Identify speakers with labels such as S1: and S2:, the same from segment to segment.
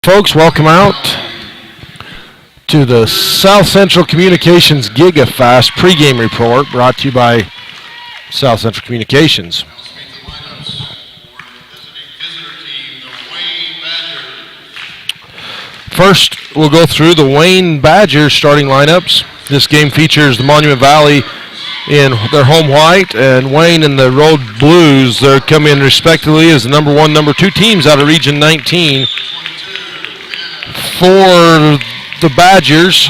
S1: Folks, welcome out to the South Central Communications GigaFast pregame report brought to you by South Central Communications. First, we'll go through the Wayne Badgers starting lineups. This game features the Monument Valley in their home white and Wayne in the road blues. They're coming in respectively as the number 1, number 2 teams out of Region 19. For the Badgers,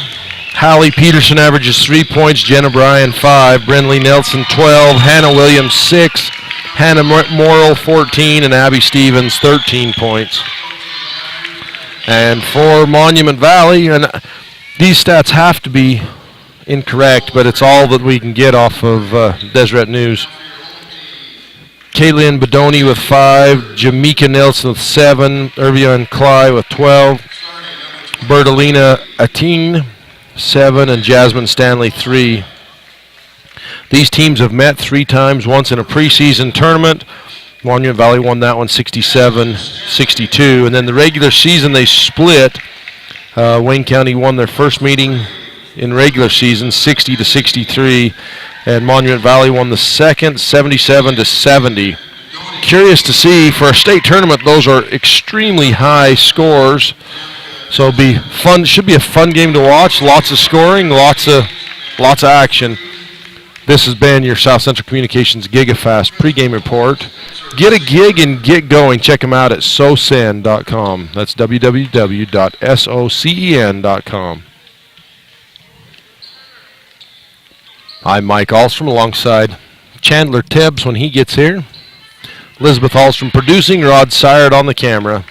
S1: Hallie Peterson averages 3 points, Jenna Bryan 5, Brinley Nelson 12, Hannah Williams 6, Hannah Morrill 14, and Abby Stevens 13 points. And for Monument Valley, and these stats have to be incorrect, but it's all that we can get off of Deseret News. Kaylin Bedoni with 5, Jamaica Nelson with 7, Irvian Cly with 12, Bertalina Atin 7, and Jasmine Stanley 3. These teams have met 3 times, once in a preseason tournament. Monument Valley won that one 67-62, and then the regular season they split. Wayne County won their first meeting in regular season 60-63, and Monument Valley won the second 77-70. Curious to see, for a state tournament, those are extremely high scores. So it'll be fun. Should be a fun game to watch. Lots of scoring, lots of action. This has been your South Central Communications GigaFast pregame report. Get a gig and get going. Check them out at socen.com. That's www.socen.com. I'm Mike Alstrom alongside Chandler Tibbs when he gets here. Elizabeth Alstrom producing, Rod Sirett on the camera.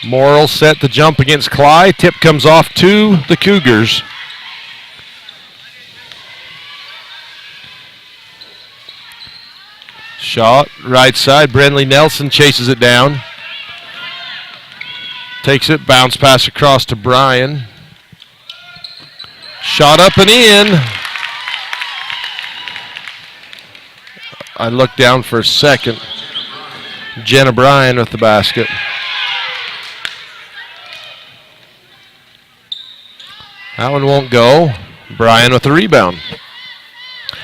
S1: Morrill set to jump against Cly. Tip comes off to the Cougars. Shot, right side. Brenley Nelson chases it down. Takes it, bounce pass across to Bryan. Shot up and in. I looked down for a second. Jenna Bryan with the basket. That one won't go. Bryan with the rebound.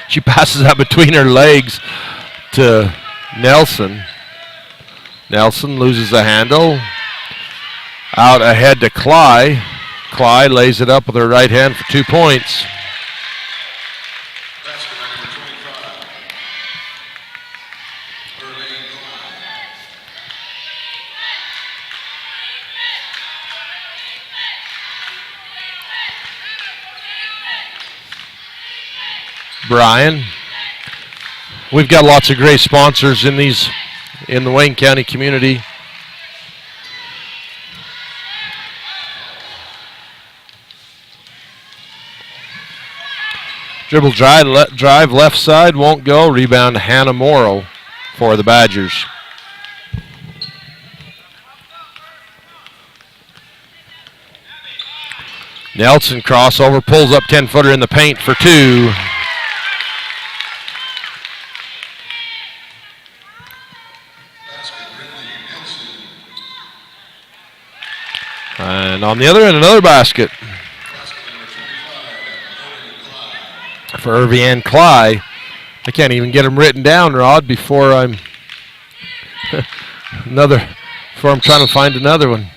S1: She passes that between her legs to Nelson. Nelson loses the handle. Out ahead to Cly. Cly lays it up with her right hand for 2 points. Bryan. We've got lots of great sponsors in the Wayne County community. Dribble drive left side, won't go. Rebound to Hannah Morrill for the Badgers. Nelson crossover, pulls up 10-footer in the paint for 2. And on the other end, another basket for Irvian Cly. I can't even get them written down, Rod, before I'm trying to find another one.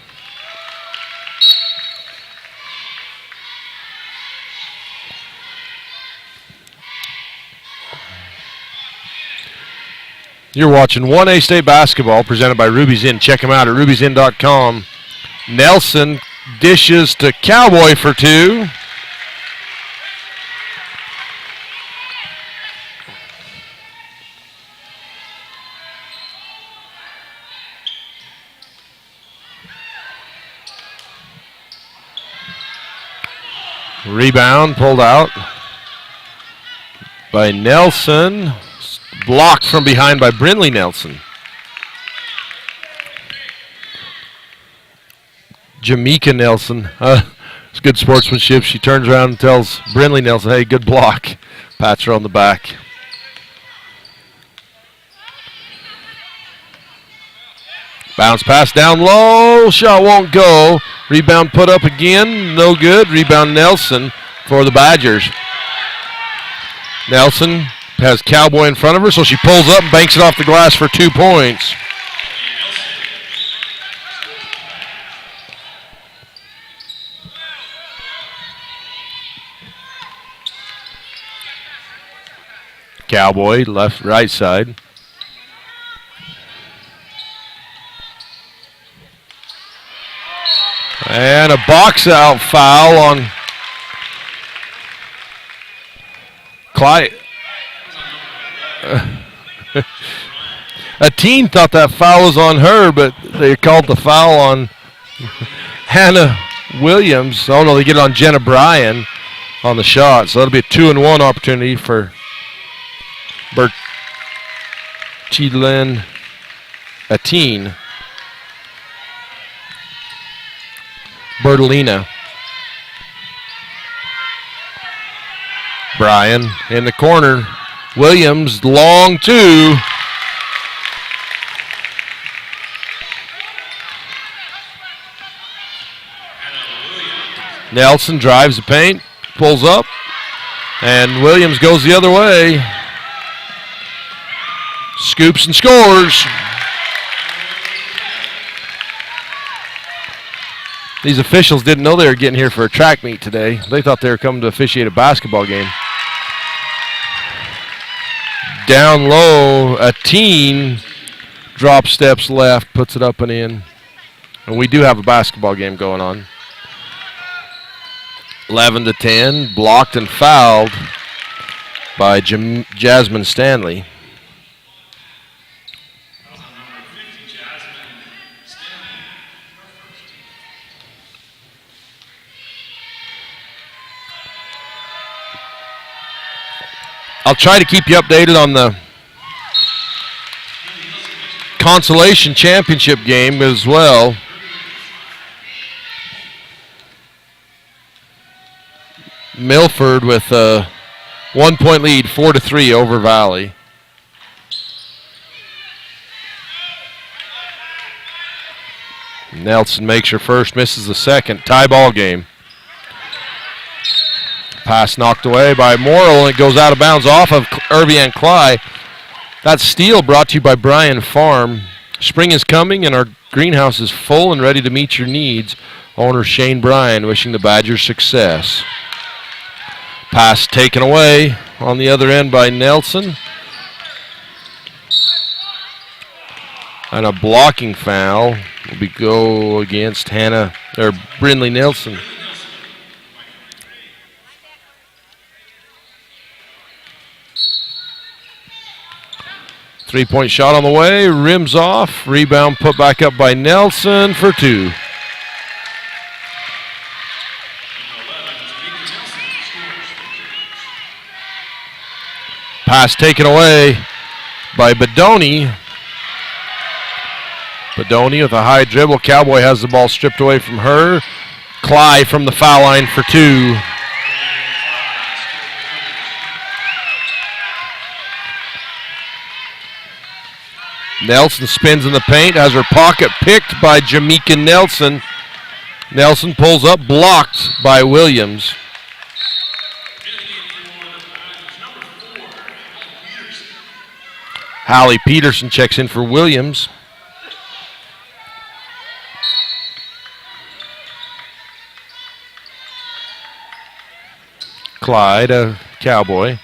S1: You're watching 1A State Basketball presented by Ruby's Inn. Check them out at ruby'sinn.com. Nelson dishes to Cowboy for 2. Rebound pulled out by Nelson. Blocked from behind by Brinley Nelson. Jamaica Nelson. It's good sportsmanship. She turns around and tells Brindley Nelson, hey, good block. Pats her on the back. Bounce pass down low. Shot won't go. Rebound put up again. No good. Rebound Nelson for the Badgers. Nelson has Cowboy in front of her, so she pulls up and banks it off the glass for 2 points. Cowboy, left, right side. And a box out foul on Clyde. A teen thought that foul was on her, but they called the foul on Hannah Williams. Oh, no, they get it on Jenna Bryan on the shot. So that'll be a 2-and-1 opportunity for Bertilyn Ateen. Bertolina. Bryan in the corner. Williams, long 2. Nelson drives the paint, pulls up, and Williams goes the other way. Scoops and scores. These officials didn't know they were getting here for a track meet today. They thought they were coming to officiate a basketball game. Down low, a teen drop steps left, puts it up and in. And we do have a basketball game going on. 11-10, blocked and fouled by Jasmine Stanley. I'll try to keep you updated on the consolation championship game as well. Milford with a 1-point lead, 4-3 over Valley. Nelson makes her first, misses the second. Tie ball game. Pass knocked away by Morrill, and it goes out of bounds off of Irvian Cly. That steal brought to you by Bryan Farm. Spring is coming, and our greenhouse is full and ready to meet your needs. Owner Shane Bryan wishing the Badgers success. Pass taken away on the other end by Nelson. And a blocking foul will go against Brindley Nelson. Three-point shot on the way, rims off, rebound put back up by Nelson for 2. Pass taken away by Bedoni. Bedoni with a high dribble. Cowboy has the ball stripped away from her. Cly from the foul line for 2. Nelson spins in the paint, has her pocket picked by Jamaica Nelson. Nelson pulls up, blocked by Williams. Hallie Peterson checks in for Williams. Clyde, a Cowboy.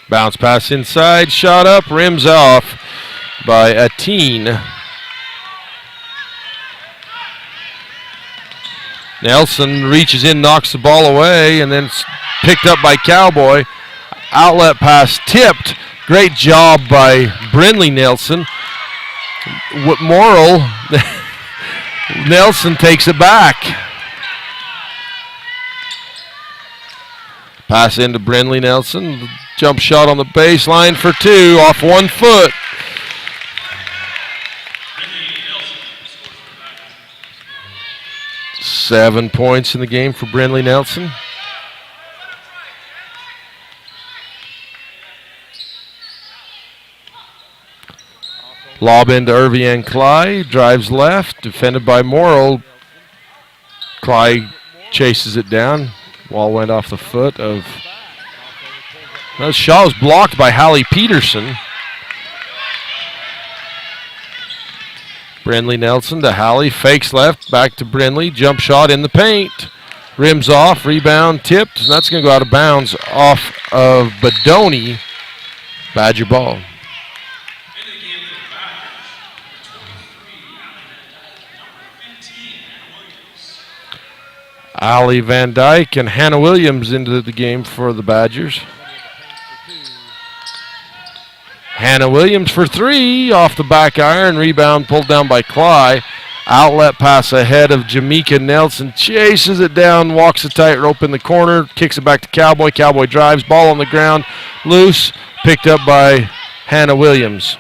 S1: Bounce pass inside, shot up, rims off by Ateen. Nelson reaches in, knocks the ball away, and then it's picked up by Cowboy. Outlet pass tipped. Great job by Brindley Nelson. Morrill, Nelson takes it back. Pass into Brindley Nelson. Jump shot on the baseline for 2 off 1 foot. 7 points in the game for Brindley Nelson. Lob into Irvian Cly, drives left, defended by Morrill. Cly chases it down. Ball went off the foot of... That shot was blocked by Hallie Peterson. Brindley Nelson to Hallie, fakes left, back to Brindley, jump shot in the paint. Rims off, rebound tipped, and that's going to go out of bounds off of Bedoni. Badger ball. Allie Van Dyke and Hannah Williams into the game for the Badgers. Hannah Williams for three, off the back iron, rebound pulled down by Cly. Outlet pass ahead of Jamaica Nelson, chases it down, walks the tightrope in the corner, kicks it back to Cowboy. Cowboy drives, ball on the ground, loose, picked up by Hannah Williams.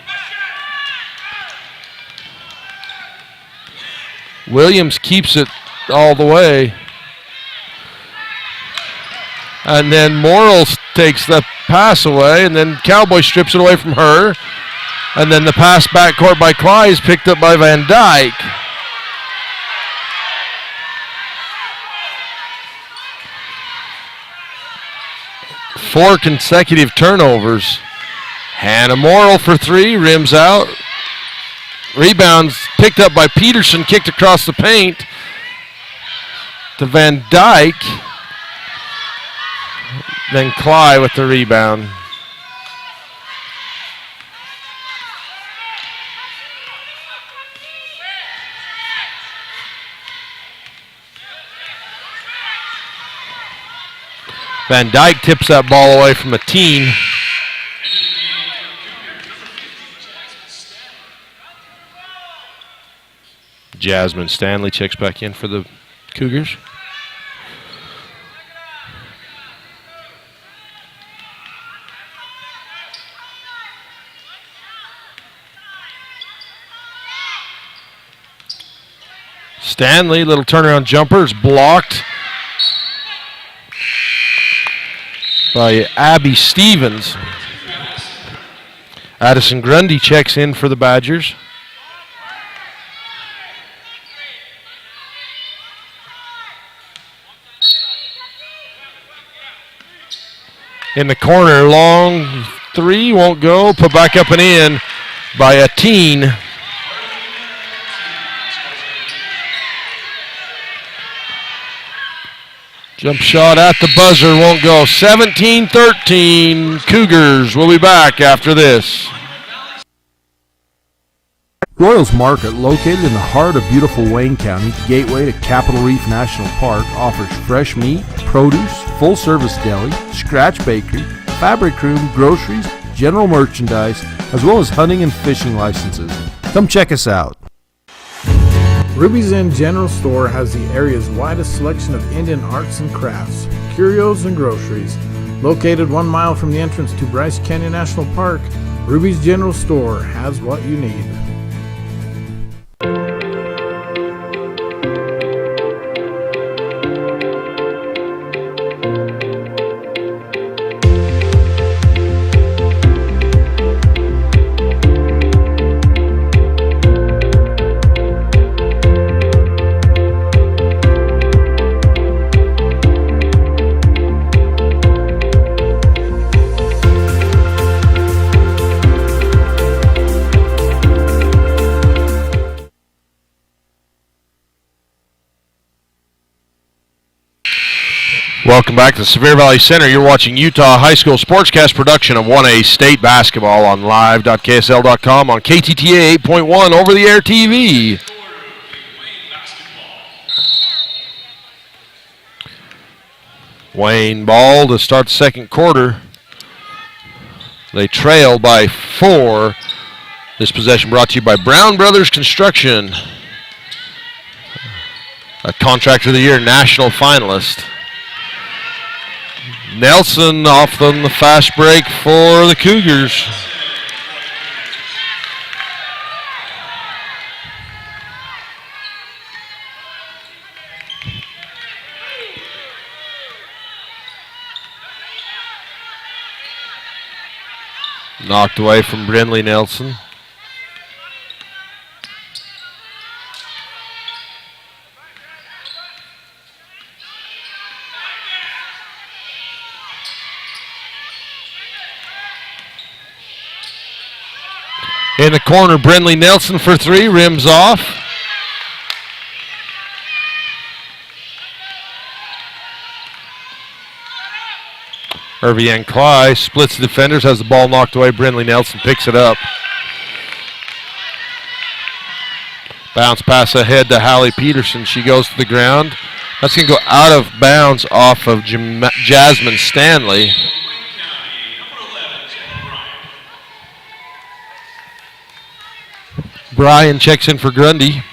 S1: Williams keeps it all the way. And then Morrill takes the pass away, and then Cowboy strips it away from her. And then the pass backcourt by Cly is picked up by Van Dyke. Four consecutive turnovers. Hannah Morrill for three, rims out. Rebounds picked up by Peterson, kicked across the paint to Van Dyke. Then Cly with the rebound. Van Dyke tips that ball away from a teen. Jasmine Stanley checks back in for the Cougars. Stanley, little turnaround jumper, is blocked by Abby Stevens. Addison Grundy checks in for the Badgers. In the corner, long three, won't go. Put back up and in by a teen. Jump shot at the buzzer, won't go. 17-13, Cougars. We'll be back after this.
S2: Royals Market, located in the heart of beautiful Wayne County, gateway to Capitol Reef National Park, offers fresh meat, produce, full-service deli, scratch bakery, fabric room, groceries, general merchandise, as well as hunting and fishing licenses. Come check us out.
S3: Ruby's Inn General Store has the area's widest selection of Indian arts and crafts, curios, and groceries. Located 1 mile from the entrance to Bryce Canyon National Park, Ruby's General Store has what you need.
S1: Welcome back to Sevier Valley Center. You're watching Utah High School Sportscast production of 1A State Basketball on live.ksl.com on KTTA 8.1 over-the-air TV. Wayne ball to start the second quarter. They trail by 4. This possession brought to you by Brown Brothers Construction, a Contractor of the Year national finalist. Nelson off on the fast break for the Cougars. Knocked away from Brindley Nelson. In the corner, Brindley Nelson for three, rims off. Irvian Cly splits the defenders, has the ball knocked away. Brindley Nelson picks it up. Bounce pass ahead to Hallie Peterson. She goes to the ground. That's going to go out of bounds off of Jasmine Stanley. Brian checks in for Grundy.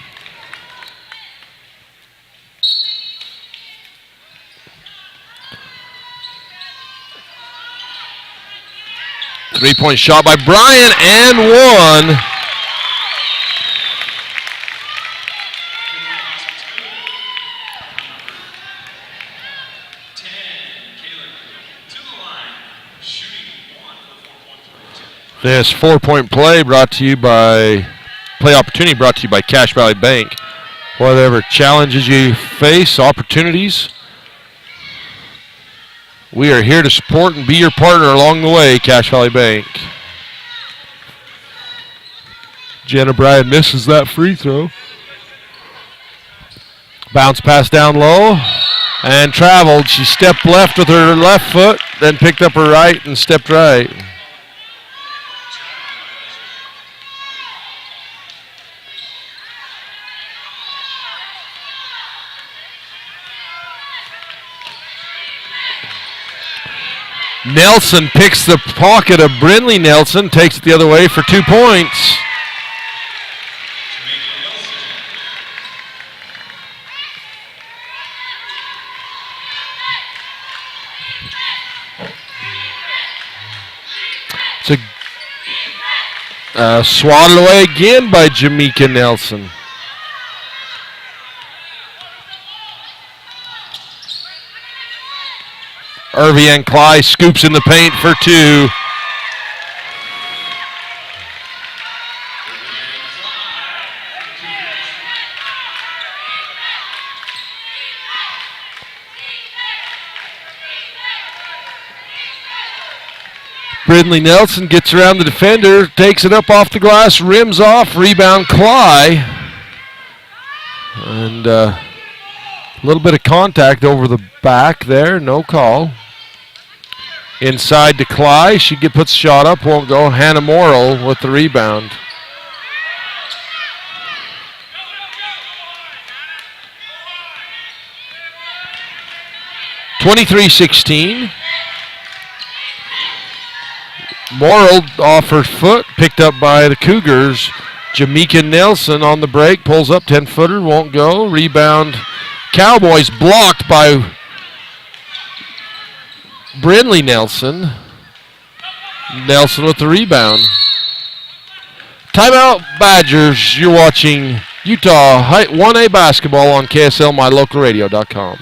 S1: Three-point shot by Brian and one. This 4-point play brought to you by Play opportunity brought to you by Cache Valley Bank. Whatever challenges you face, opportunities, we are here to support and be your partner along the way, Cache Valley Bank. Jenna Bryan misses that free throw. Bounce pass down low and traveled. She stepped left with her left foot, then picked up her right and stepped right. Nelson picks the pocket of Brindley Nelson, takes it the other way for 2 points. It's swatted away again by Jamaica Nelson. Irvian Cly scoops in the paint for two. Brindley Nelson gets around the defender, takes it up off the glass, rims off, rebound Cly. And a little bit of contact over the back there, no call. Inside to Cly, she puts the shot up, won't go. Hannah Morrill with the rebound. (23-16). Morrill off her foot, picked up by the Cougars. Jamaica Nelson on the break, pulls up 10-footer, won't go. Rebound Cowboys blocked by Brindley Nelson. Nelson with the rebound. Timeout Badgers. You're watching Utah 1A basketball on KSLMyLocalRadio.com.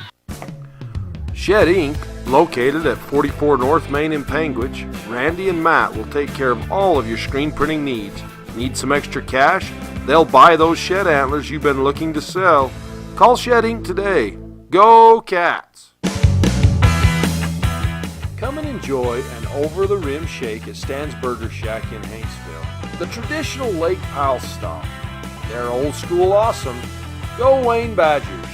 S2: Shed Inc., located at 44 North Main in Panguitch, Randy and Matt will take care of all of your screen printing needs. Need some extra cash? They'll buy those shed antlers you've been looking to sell. Call Shed Inc. today. Go Cats! Come and enjoy an over-the-rim shake at Stan's Burger Shack in Haynesville. The traditional Lake Powell style. They're old school awesome. Go Wayne Badgers!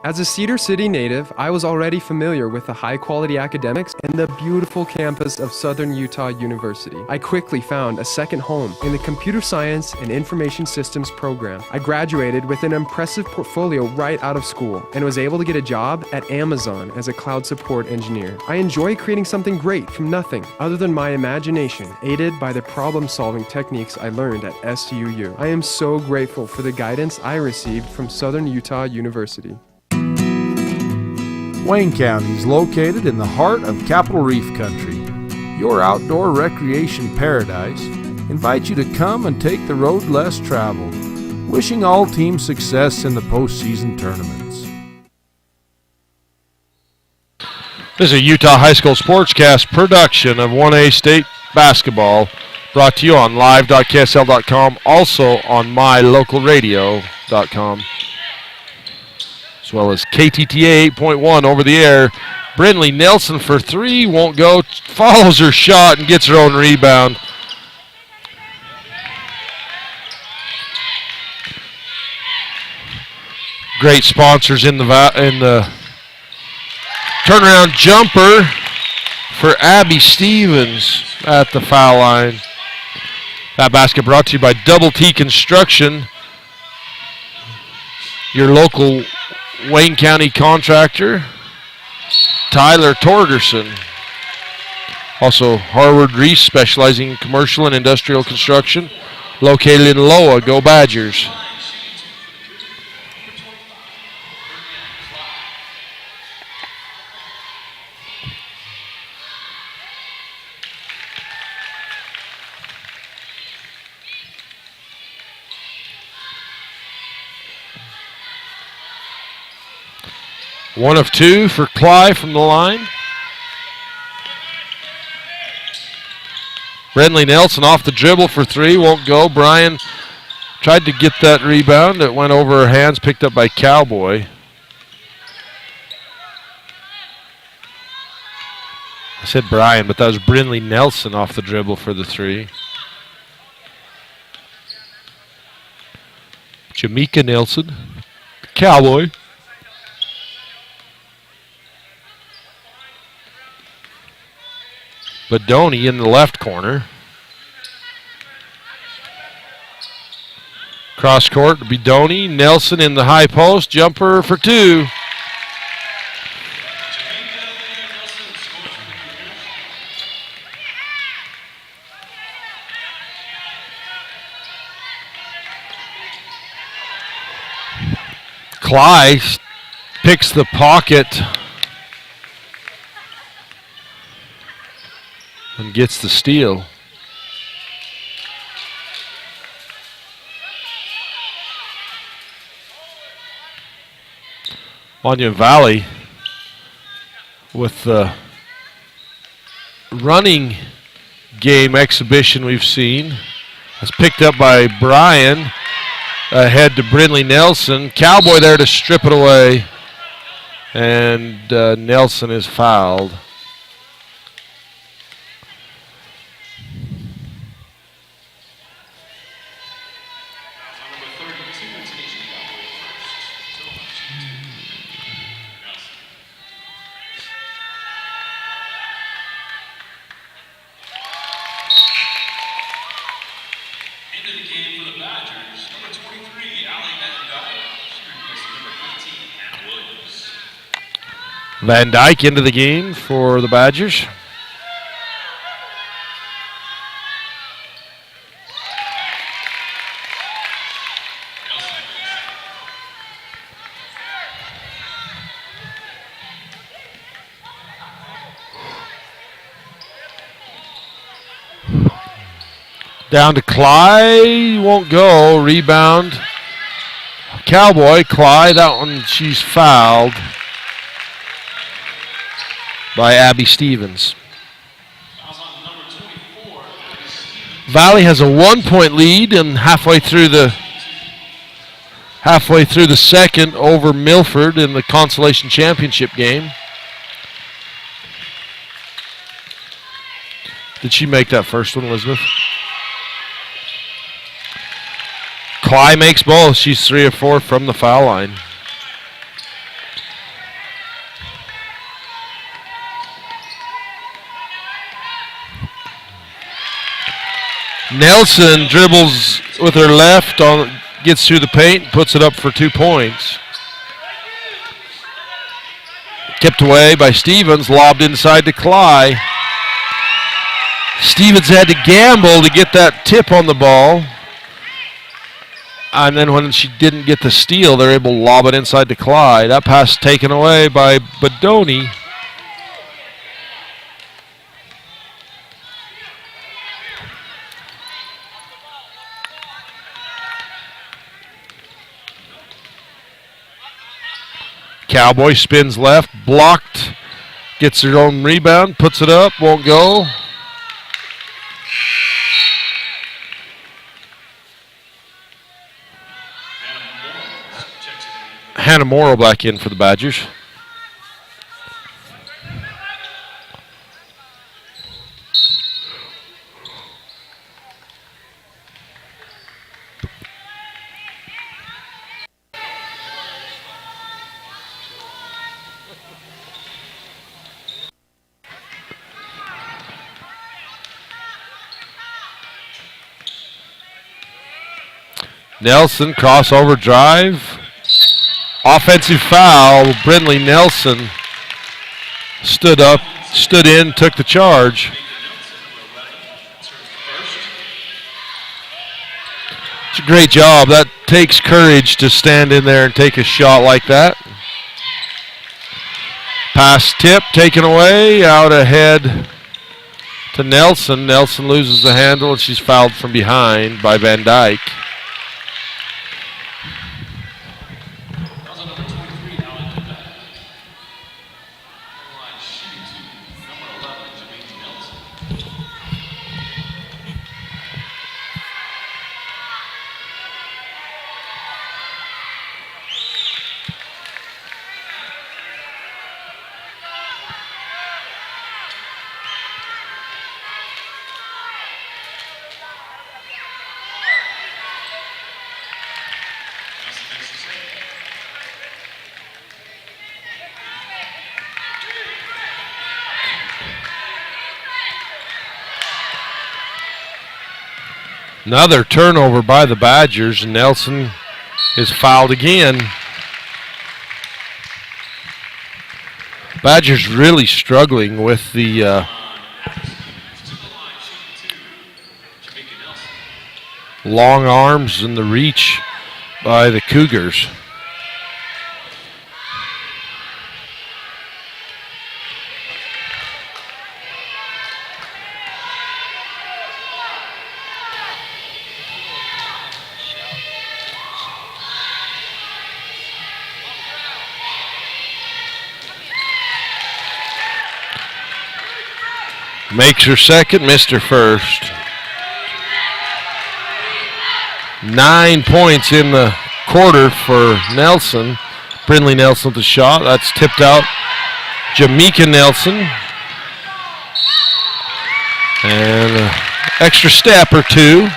S4: As a Cedar City native, I was already familiar with the high-quality academics and the beautiful campus of Southern Utah University. I quickly found a second home in the Computer Science and Information Systems program. I graduated with an impressive portfolio right out of school and was able to get a job at Amazon as a cloud support engineer. I enjoy creating something great from nothing other than my imagination, aided by the problem-solving techniques I learned at SUU. I am so grateful for the guidance I received from Southern Utah University.
S2: Wayne County is located in the heart of Capitol Reef Country. Your outdoor recreation paradise invites you to come and take the road less traveled. Wishing all teams success in the postseason tournaments.
S1: This is a Utah High School Sportscast production of 1A State Basketball, brought to you on live.ksl.com, also on mylocalradio.com, as well as KTTA 8.1 over the air. Brindley Nelson for three, won't go, follows her shot and gets her own rebound. Great sponsors in the turnaround jumper for Abby Stevens at the foul line. That basket brought to you by Double T Construction, your local Wayne County contractor, Tyler Torgerson. Also, Harvard Reese, specializing in commercial and industrial construction, located in Loa. Go Badgers. One of two for Cly from the line. Brindley Nelson off the dribble for three, won't go. Bryan tried to get that rebound. It went over her hands, picked up by Cowboy. I said Bryan, but that was Brindley Nelson off the dribble for the three. Jamaica Nelson, Cowboy. Badoni in the left corner. Cross court, Badoni. Nelson in the high post. Jumper for two. Cly picks the pocket and gets the steal. Monument Valley with the running game exhibition we've seen. It's picked up by Bryan. Ahead to Brindley Nelson. Cowboy there to strip it away. And Nelson is fouled. Van Dyke into the game for the Badgers. Down to Cly, won't go. Rebound. Cowboy, Cly, that one she's fouled by Abby Stevens. Valley has a 1-point lead and halfway through the second over Milford in the consolation championship game. Did she make that first one, Elizabeth? Cly makes both. She's 3 of 4 from the foul line. Nelson dribbles with her left, gets through the paint, puts it up for 2 points. Kept away by Stevens, lobbed inside to Cly. Stevens had to gamble to get that tip on the ball. And then when she didn't get the steal, they're able to lob it inside to Cly. That pass taken away by Badoni. Cowboy spins left, blocked Gets her own rebound, puts it up, won't go. Hannah Morrow back in for the Badgers. Nelson, crossover drive. Offensive foul. Brindley Nelson stood up, stood in, took the charge. It's a great job. That takes courage to stand in there and take a shot like that. Pass tip taken away, out ahead to Nelson. Nelson loses the handle and she's fouled from behind by Van Dyke. Another turnover by the Badgers. Nelson is fouled again. Badgers really struggling with the long arms and the reach by the Cougars. Makes her second, missed her first. 9 points in the quarter for Nelson. Brindley Nelson with the shot. That's tipped out. Jamaica Nelson. And an extra step or two.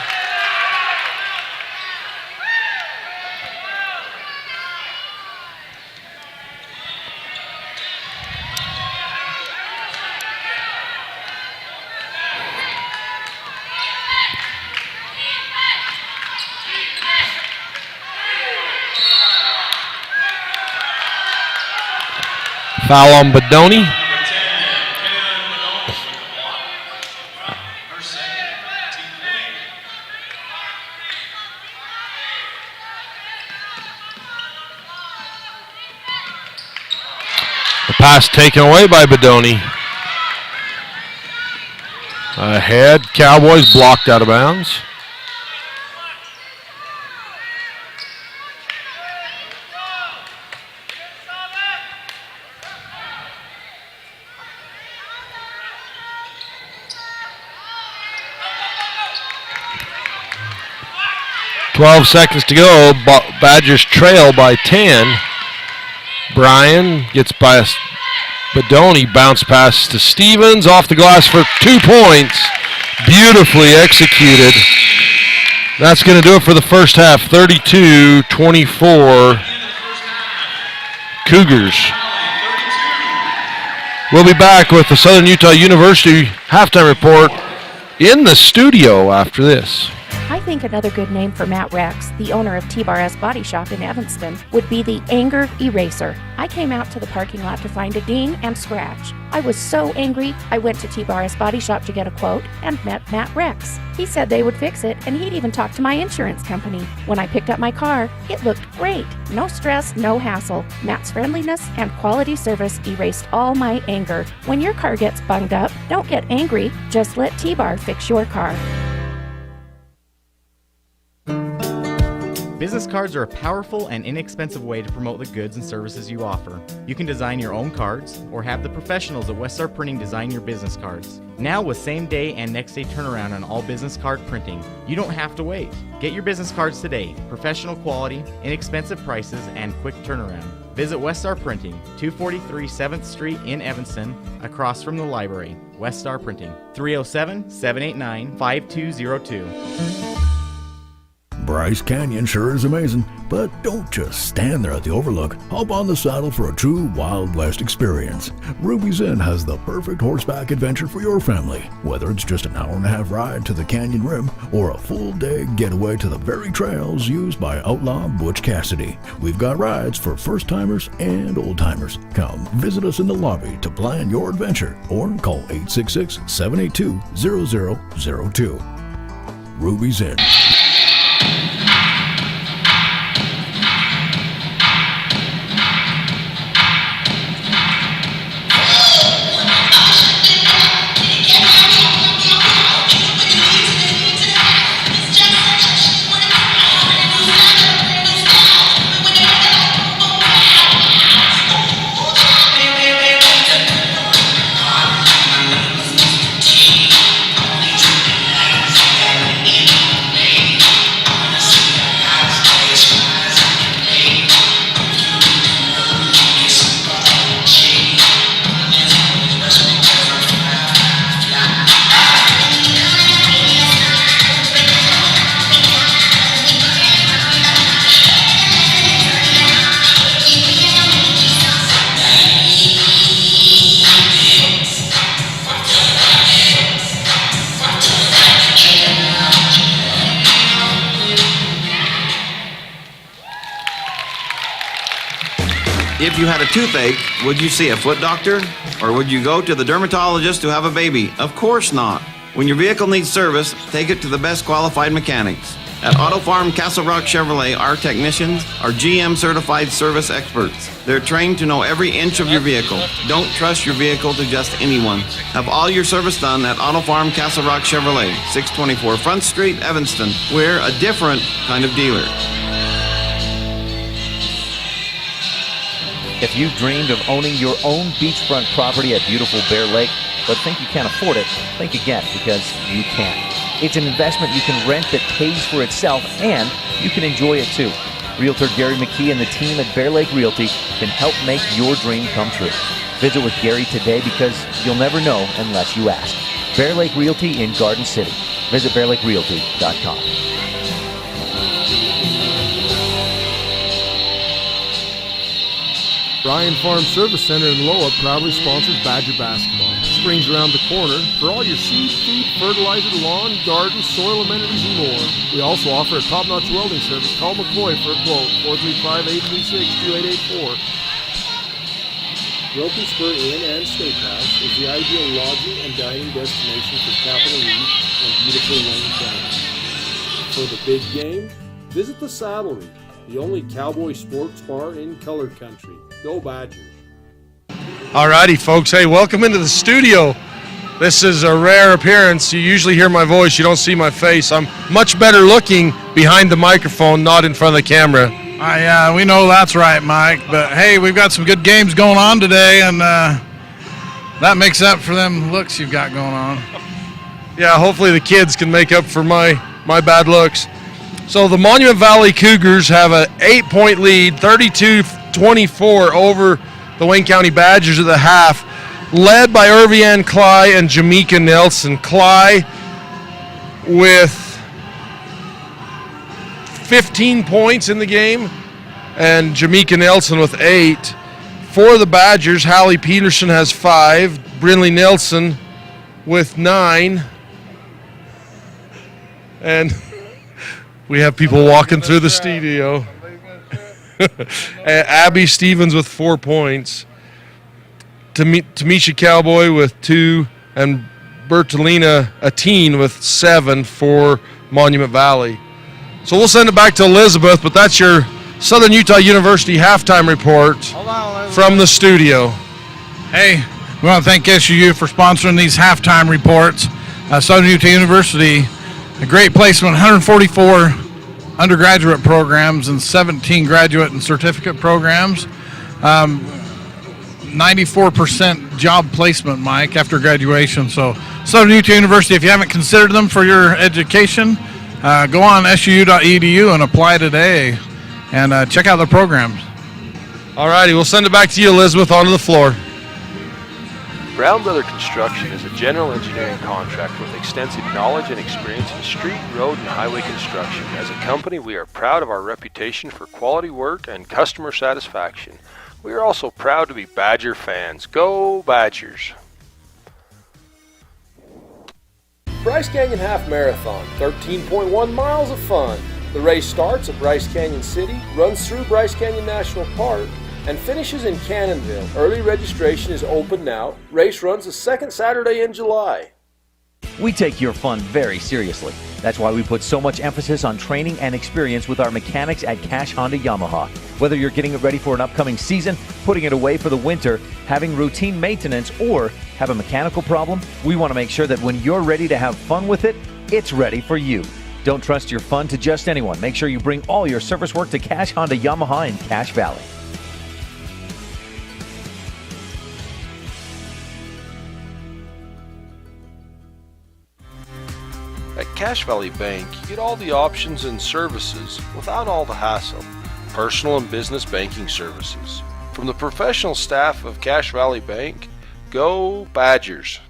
S1: Foul on Bedoni. The pass taken away by Bedoni. Ahead, Cowboys blocked out of bounds. .12 seconds to go. Badgers trail by 10. Bryan gets by Bedoni. Bounce pass to Stevens. Off the glass for 2 points. Beautifully executed. That's going to do it for the first half. 32-24 Cougars. We'll be back with the Southern Utah University halftime report in the studio after this.
S5: I think another good name for Matt Rex, the owner of T-Bar S Body Shop in Evanston, would be the Anger Eraser. I came out to the parking lot to find a ding and scratch. I was so angry, I went to T-Bar S Body Shop to get a quote and met Matt Rex. He said they would fix it, and he'd even talk to my insurance company. When I picked up my car, it looked great. No stress, no hassle. Matt's friendliness and quality service erased all my anger. When your car gets bunged up, don't get angry, just let T-Bar fix your car.
S6: Business cards are a powerful and inexpensive way to promote the goods and services you offer. You can design your own cards or have the professionals at West Star Printing design your business cards. Now with same day and next day turnaround on all business card printing, you don't have to wait. Get your business cards today. Professional quality, inexpensive prices, and quick turnaround. Visit West Star Printing, 243 7th Street in Evanston, across from the library. West Star Printing, 307-789-5202.
S7: Bryce Canyon sure is amazing, but don't just stand there at the overlook. Hop on the saddle for a true Wild West experience. Ruby's Inn has the perfect horseback adventure for your family. Whether it's just an hour-and-a-half ride to the canyon rim or a full-day getaway to the very trails used by outlaw Butch Cassidy, we've got rides for first-timers and old-timers. Come visit us in the lobby to plan your adventure or call 866-782-0002. Ruby's Inn.
S8: If you had a toothache, would you see a foot doctor? Or would you go to the dermatologist to have a baby? Of course not. When your vehicle needs service, take it to the best qualified mechanics. At Auto Farm Castle Rock Chevrolet, our technicians are GM certified service experts. They're trained to know every inch of your vehicle. Don't trust your vehicle to just anyone. Have all your service done at Auto Farm Castle Rock Chevrolet, 624 Front Street, Evanston. We're a different kind of dealer.
S9: If you've dreamed of owning your own beachfront property at beautiful Bear Lake, but think you can't afford it, think again, because you can. It's an investment you can rent that pays for itself, and you can enjoy it too. Realtor Gary McKee and the team at Bear Lake Realty can help make your dream come true. Visit with Gary today, because you'll never know unless you ask. Bear Lake Realty in Garden City. Visit bearlakerealty.com.
S2: Bryan Farm Service Center in Lowell proudly sponsors Badger basketball. Spring's around the corner for all your seed, feed, fertilizer, lawn, garden, soil amenities, and more. We also offer a top-notch welding service. Call McCoy for a quote, 435-836-2884.
S10: Broken Spur Inn and Steakhouse is the ideal lodging and dining destination for Capitol Reef and beautiful Wayne County. For the big game, visit the Saddlery, the only cowboy sports bar in Color Country. Go Badgers.
S1: Alrighty, folks. Hey, welcome into the studio. This is a rare appearance. You usually hear my voice. You don't see my face. I'm much better looking behind the microphone, not in front of the camera.
S11: We know that's right, Mike. But, hey, we've got some good games going on today, and that makes up for them looks you've got going on.
S1: Yeah, hopefully the kids can make up for my bad looks. So the Monument Valley Cougars have an 8-point lead, 32-24 over the Wayne County Badgers at the half, led by Irvian Cly and Jamaica Nelson. Cly with 15 points in the game, and Jamaica Nelson with 8. For the Badgers, Hallie Peterson has 5, Brinley Nelson with 9, and we have people walking through the studio. Abby Stevens with 4 points. Tamisha Cowboy with 2. And Bertolina Ateen with 7 for Monument Valley. So we'll send it back to Elizabeth, but that's your Southern Utah University halftime report from the studio.
S11: Hey, we want to thank SUU for sponsoring these halftime reports. Southern Utah University, a great placement, 144 undergraduate programs and 17 graduate and certificate programs. 94% job placement, Mike, after graduation. So Southern Utah University, if you haven't considered them for your education, go on suu.edu and apply today and check out the programs.
S1: All righty, we'll send it back to you, Elizabeth, onto the floor.
S12: Brown Brother Construction is a general engineering contractor with extensive knowledge and experience in street, road, and highway construction. As a company, we are proud of our reputation for quality work and customer satisfaction. We are also proud to be Badger fans. Go Badgers!
S10: Bryce Canyon Half Marathon, 13.1 miles of fun. The race starts at Bryce Canyon City, runs through Bryce Canyon National Park, and finishes in Cannonville. Early registration is open now. Race runs the second Saturday in July.
S9: We take your fun very seriously. That's why we put so much emphasis on training and experience with our mechanics at Cash Honda Yamaha. Whether you're getting it ready for an upcoming season, putting it away for the winter, having routine maintenance, or have a mechanical problem, we want to make sure that when you're ready to have fun with it, it's ready for you. Don't trust your fun to just anyone. Make sure you bring all your service work to Cash Honda Yamaha in Cache Valley.
S12: At Cache Valley Bank, you get all the options and services without all the hassle. Personal and business banking services. From the professional staff of Cache Valley Bank, go Badgers!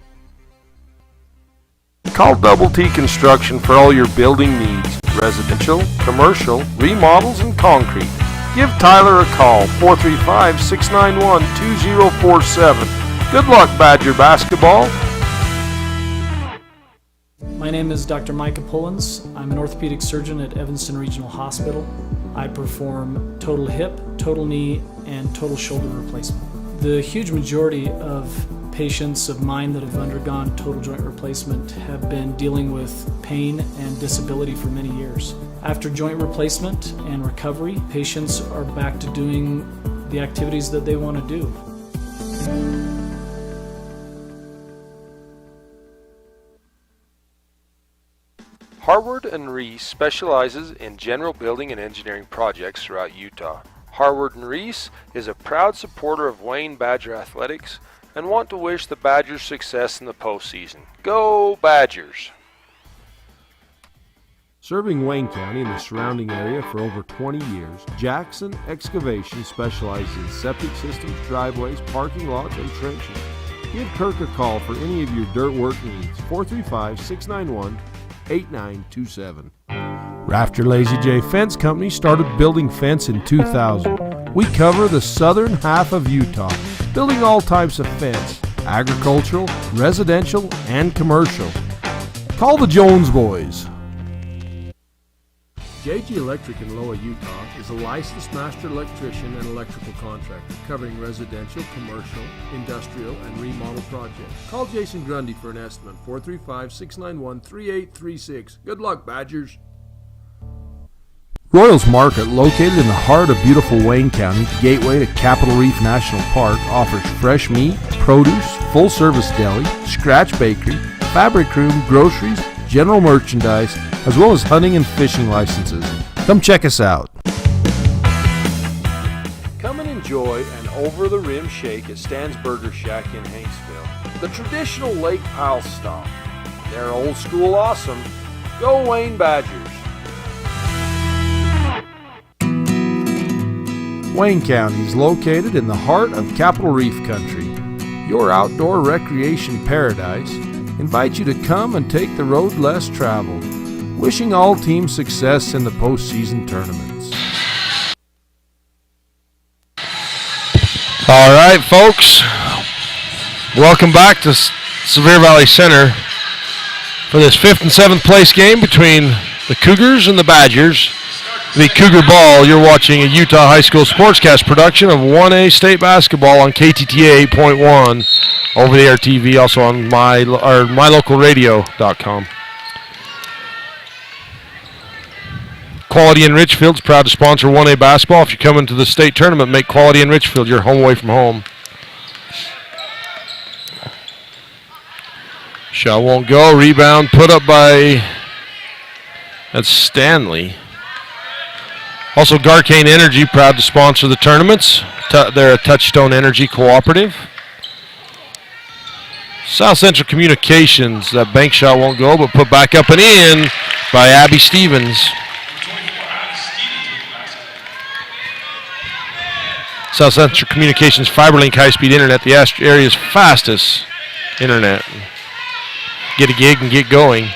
S12: Call Double T Construction for all your building needs. Residential, commercial, remodels, and concrete. Give Tyler a call, 435-691-2047. Good luck, Badger basketball!
S13: My name is Dr. Micah Pullins. I'm an orthopedic surgeon at Evanston Regional Hospital. I perform total hip, total knee, and total shoulder replacement. The huge majority of patients of mine that have undergone total joint replacement have been dealing with pain and disability for many years. After joint replacement and recovery, patients are back to doing the activities that they want to do.
S12: Harward and Reese specializes in general building and engineering projects throughout Utah. Harward and Reese is a proud supporter of Wayne Badger Athletics and want to wish the Badgers success in the postseason. Go Badgers!
S2: Serving Wayne County and the surrounding area for over 20 years, Jackson Excavation specializes in septic systems, driveways, parking lots, and trenching. Give Kirk a call for any of your dirt work needs, 435-691-8927. Rafter Lazy J Fence Company started building fence in 2000. We cover the southern half of Utah, building all types of fence, agricultural, residential, and commercial. Call the Jones Boys. JG Electric in Loa, Utah is a licensed master electrician and electrical contractor covering residential, commercial, industrial, and remodel projects. Call Jason Grundy for an estimate, 435-691-3836. Good luck, Badgers! Royals Market, located in the heart of beautiful Wayne County, gateway to Capitol Reef National Park, offers fresh meat, produce, full-service deli, scratch bakery, fabric room, groceries, general merchandise, as well as hunting and fishing licenses. Come check us out.
S10: Come and enjoy an over-the-rim shake at Stan's Burger Shack in Hanksville. The traditional Lake Powell style. They're old school awesome. Go Wayne Badgers!
S2: Wayne County is located in the heart of Capitol Reef Country. Your outdoor recreation paradise invites you to come and take the road less traveled. Wishing all teams success in the postseason tournaments.
S1: All right, folks. Welcome back to Sevier Valley Center for this 5th and 7th place game between the Cougars and the Badgers. The Cougar Ball, you're watching a Utah High School Sportscast production of 1A State Basketball on KTTA 8.1 over the air TV, also on mylocalradio.com. Quality in Richfield is proud to sponsor 1A basketball. If you're coming to the state tournament, make Quality in Richfield your home away from home. Shot won't go. Rebound put up by, that's Stanley. Also, Garcane Energy, proud to sponsor the tournaments. They're a Touchstone Energy cooperative. South Central Communications, that bank shot won't go, but put back up and in by Abby Stevens. South Central Communications FiberLink high-speed internet, the area's fastest internet. Get a gig and get going.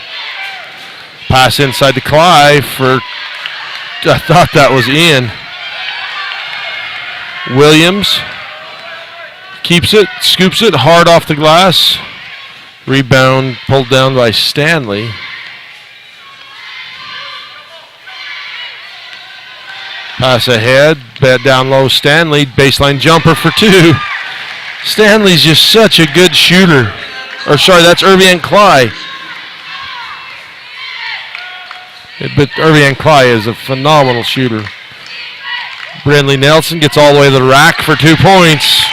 S1: Pass inside to Clive for, I thought that was in. Williams keeps it, scoops it hard off the glass. Rebound pulled down by Stanley. Pass ahead, bat down low, Stanley, baseline jumper for 2. Stanley's just such a good shooter. Or sorry, that's Irvian Cly. But Irvian Cly is a phenomenal shooter. Brindley Nelson gets all the way to the rack for 2 points.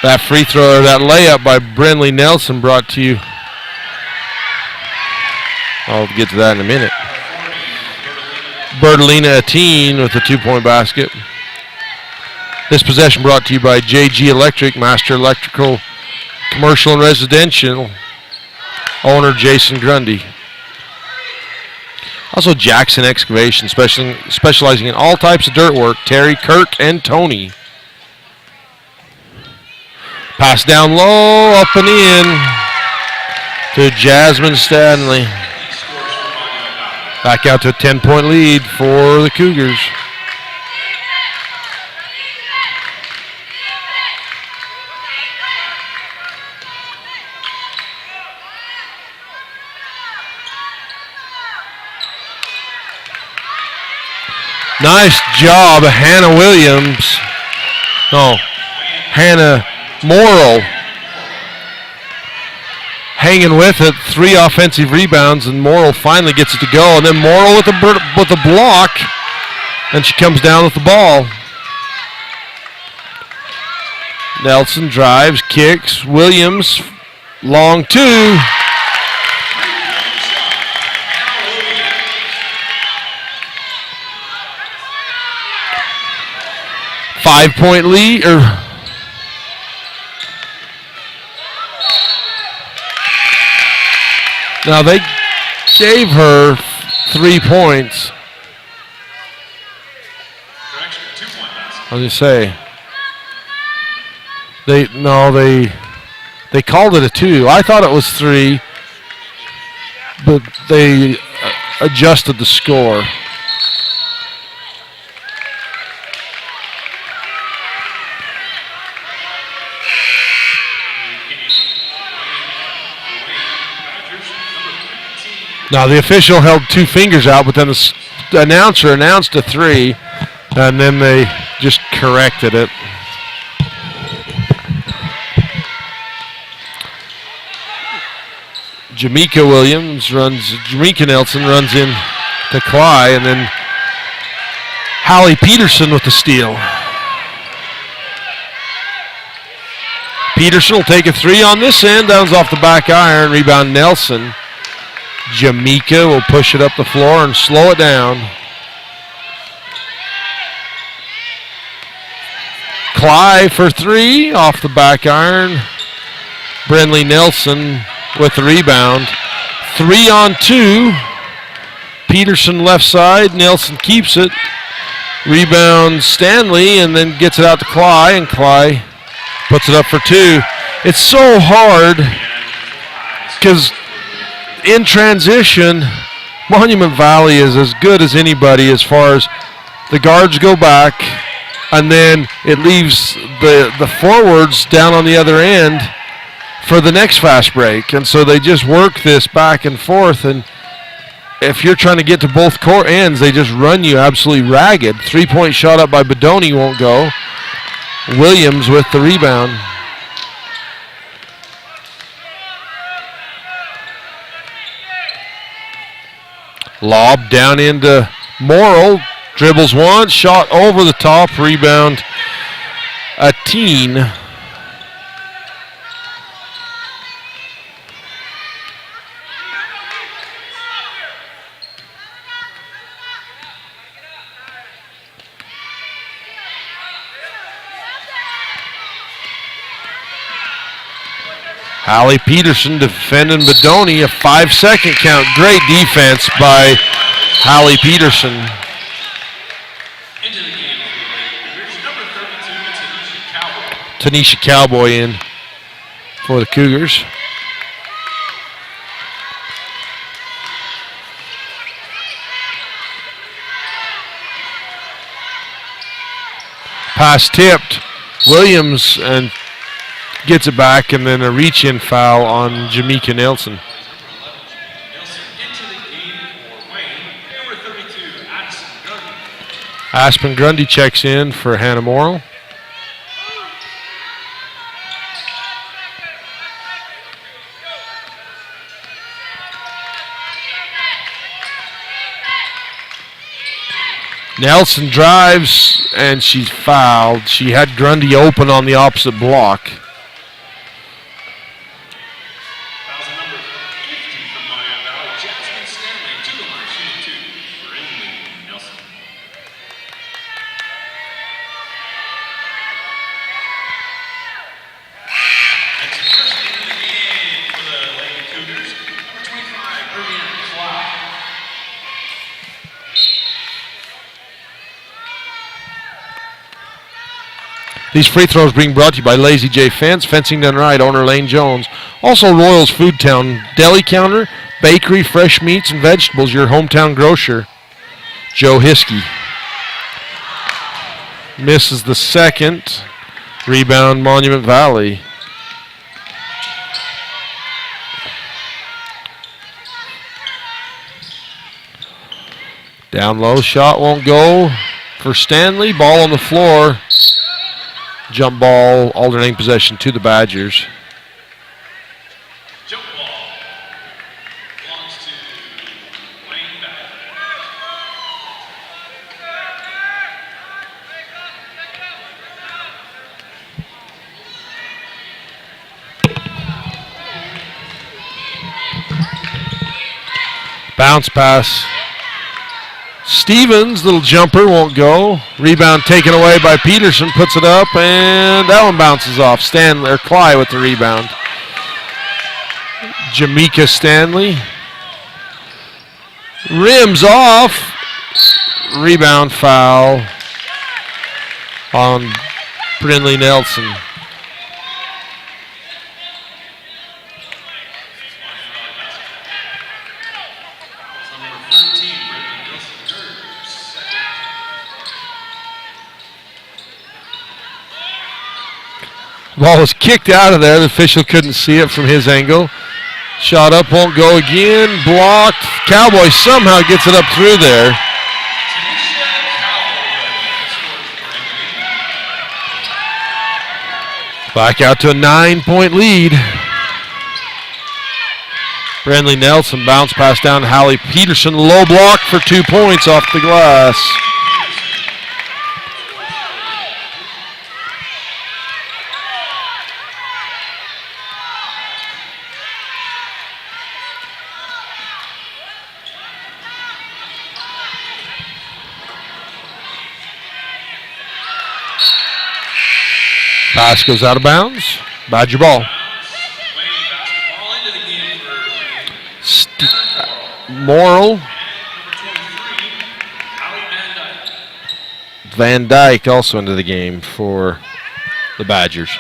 S1: That free throw, or that layup by Brindley Nelson brought to you. I'll get to that in a minute. Bertolina Ateen with a 2-point basket. This possession brought to you by JG Electric, Master Electrical, Commercial and Residential, owner Jason Grundy. Also Jackson Excavation, specializing in all types of dirt work, Terry, Kirk, and Tony. Pass down low, up and in to Jasmine Stanley. Back out to a 10-point lead for the Cougars. Nice job, Hannah Williams. No, Hannah Morrill. Hanging with it, 3 offensive rebounds, and Morrill finally gets it to go. And then Morrill with a block, and she comes down with the ball. Nelson drives, kicks. Williams, long 2. Five-point lead, now they gave her 3 points. I'll just say. They called it a 2. I thought it was 3, but they adjusted the score. Now the official held 2 fingers out, but then the announcer announced a 3, and then they just corrected it. Jamaica Nelson runs in to Cly, and then Hallie Peterson with the steal. Peterson will take a 3 on this end, downs off the back iron, rebound Nelson. Jamaica will push it up the floor and slow it down. Cly for 3 off the back iron. Brindley Nelson with the rebound. 3 on 2. Peterson left side. Nelson keeps it. Rebound Stanley, and then gets it out to Cly, and Cly puts it up for 2. It's so hard because in transition, Monument Valley is as good as anybody as far as the guards go back, and then it leaves the forwards down on the other end for the next fast break. And so they just work this back and forth, and if you're trying to get to both court ends, they just run you absolutely ragged. 3-point shot up by Bedoni won't go. Williams with the rebound. Lob down into Morrill. Dribbles once, shot over the top, rebound Ateen. Hallie Peterson defending Bedoni, a 5-second count. Great defense by Hallie Peterson. Tanisha Cowboy in for the Cougars. Pass tipped. Williams and gets it back, and then a reach-in foul on Jamaica Nelson. Aspen Grundy checks in for Hannah Morrill. Nelson drives, and she's fouled. She had Grundy open on the opposite block. These free throws being brought to you by Lazy J Fence, Fencing Done Right, owner Lane Jones. Also Royals Food Town, deli counter, bakery, fresh meats and vegetables, your hometown grocer, Joe Hiskey. Misses the second. Rebound, Monument Valley. Down low, shot won't go for Stanley. Ball on the floor. Jump ball, alternating possession to the Badgers.
S14: Jump ball belongs to Wayne Badger.
S1: Bounce pass. Stevens, little jumper, won't go. Rebound taken away by Peterson, puts it up, and that one bounces off. Stanley, or Cly with the rebound. Jamaica Stanley. Rims off. Rebound foul on Brindley Nelson. Ball was kicked out of there. The official couldn't see it from his angle. Shot up, won't go again. Blocked. Cowboy somehow gets it up through there. Back out to a 9-point lead. Brandley Nelson bounce pass down to Hallie Peterson. Low block for 2 points off the glass. Pass goes out of bounds. Badger ball. Morrill. Van Dyke also into the game for the Badgers.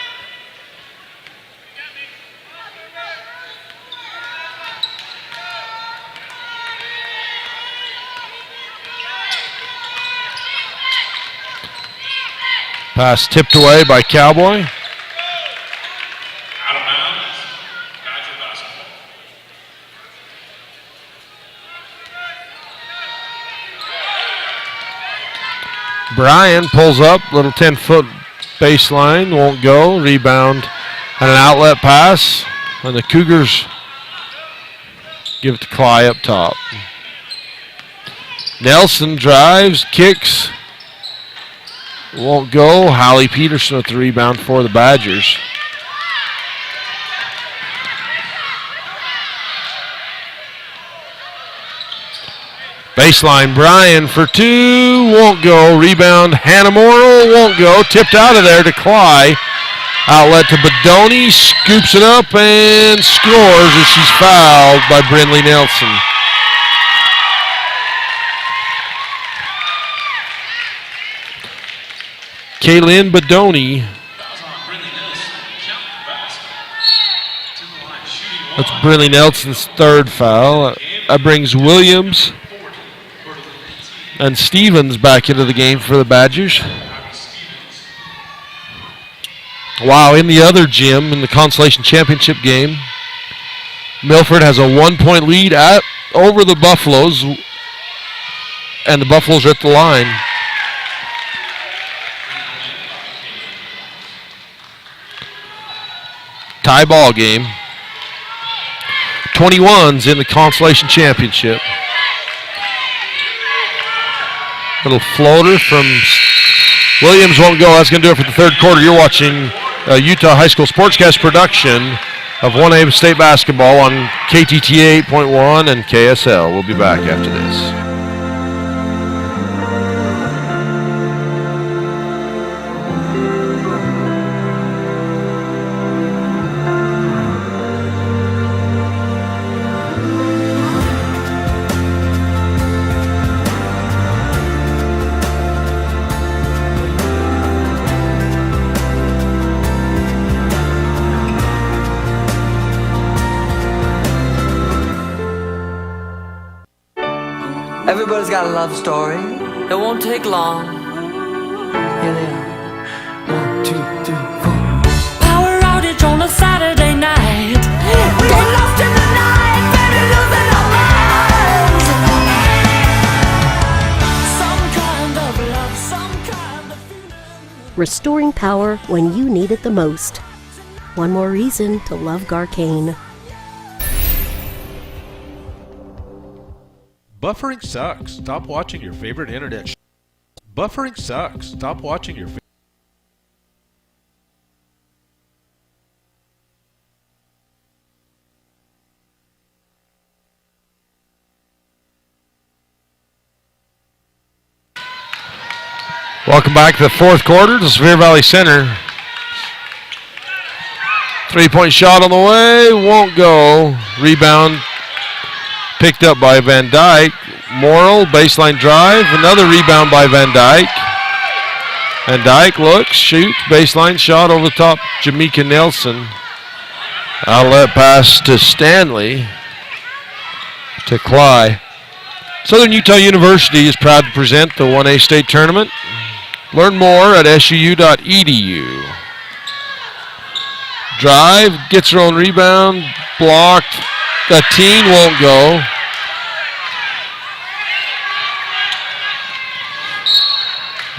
S1: Pass tipped away by Cowboy.
S14: Out of bounds. Badger basketball.
S1: Bryan pulls up, little 10-foot baseline, won't go. Rebound and an outlet pass. And the Cougars give it to Cly up top. Nelson drives, kicks. Won't go. Hallie Peterson with the rebound for the Badgers. Baseline, Bryan for two. Won't go. Rebound, Hannah Morrill. Won't go. Tipped out of there to Cly. Outlet to Bedoni, scoops it up and scores as she's fouled by Brindley Nelson. Kaylin Bedoni. That's Brindley Nelson's third foul. That brings Williams and Stevens back into the game for the Badgers. Wow, in the other gym, in the Consolation Championship game, Milford has a 1-point lead over the Buffaloes, and the Buffaloes are at the line. Tie ball game. 21's in the Consolation Championship. Little floater from Williams won't go. That's going to do it for the third quarter. You're watching Utah High School Sportscast production of 1A State Basketball on KTTA 8.1 and KSL. We'll be back after this.
S15: Everybody's got a love story. It won't take long. Here they are. 1, 2, 3, 4. Power outage on a Saturday night. Get lost in the night, baby, losing our minds. Some kind of love, some kind of feeling.
S16: Restoring power when you need it the most. One more reason to love Garcane.
S17: Buffering sucks. Stop watching your favorite internet. Buffering sucks. Stop watching your favorite.
S1: Welcome back to the fourth quarter to Sevier Valley Center. 3-point shot on the way, won't go. Rebound picked up by Van Dyke. Morrill, baseline drive, another rebound by Van Dyke. Van Dyke looks, shoots, baseline shot over the top, Jamaica Nelson. Outlet pass to Stanley, to Cly. Southern Utah University is proud to present the 1A state tournament. Learn more at suu.edu. Drive, gets her own rebound, blocked. The teen won't go.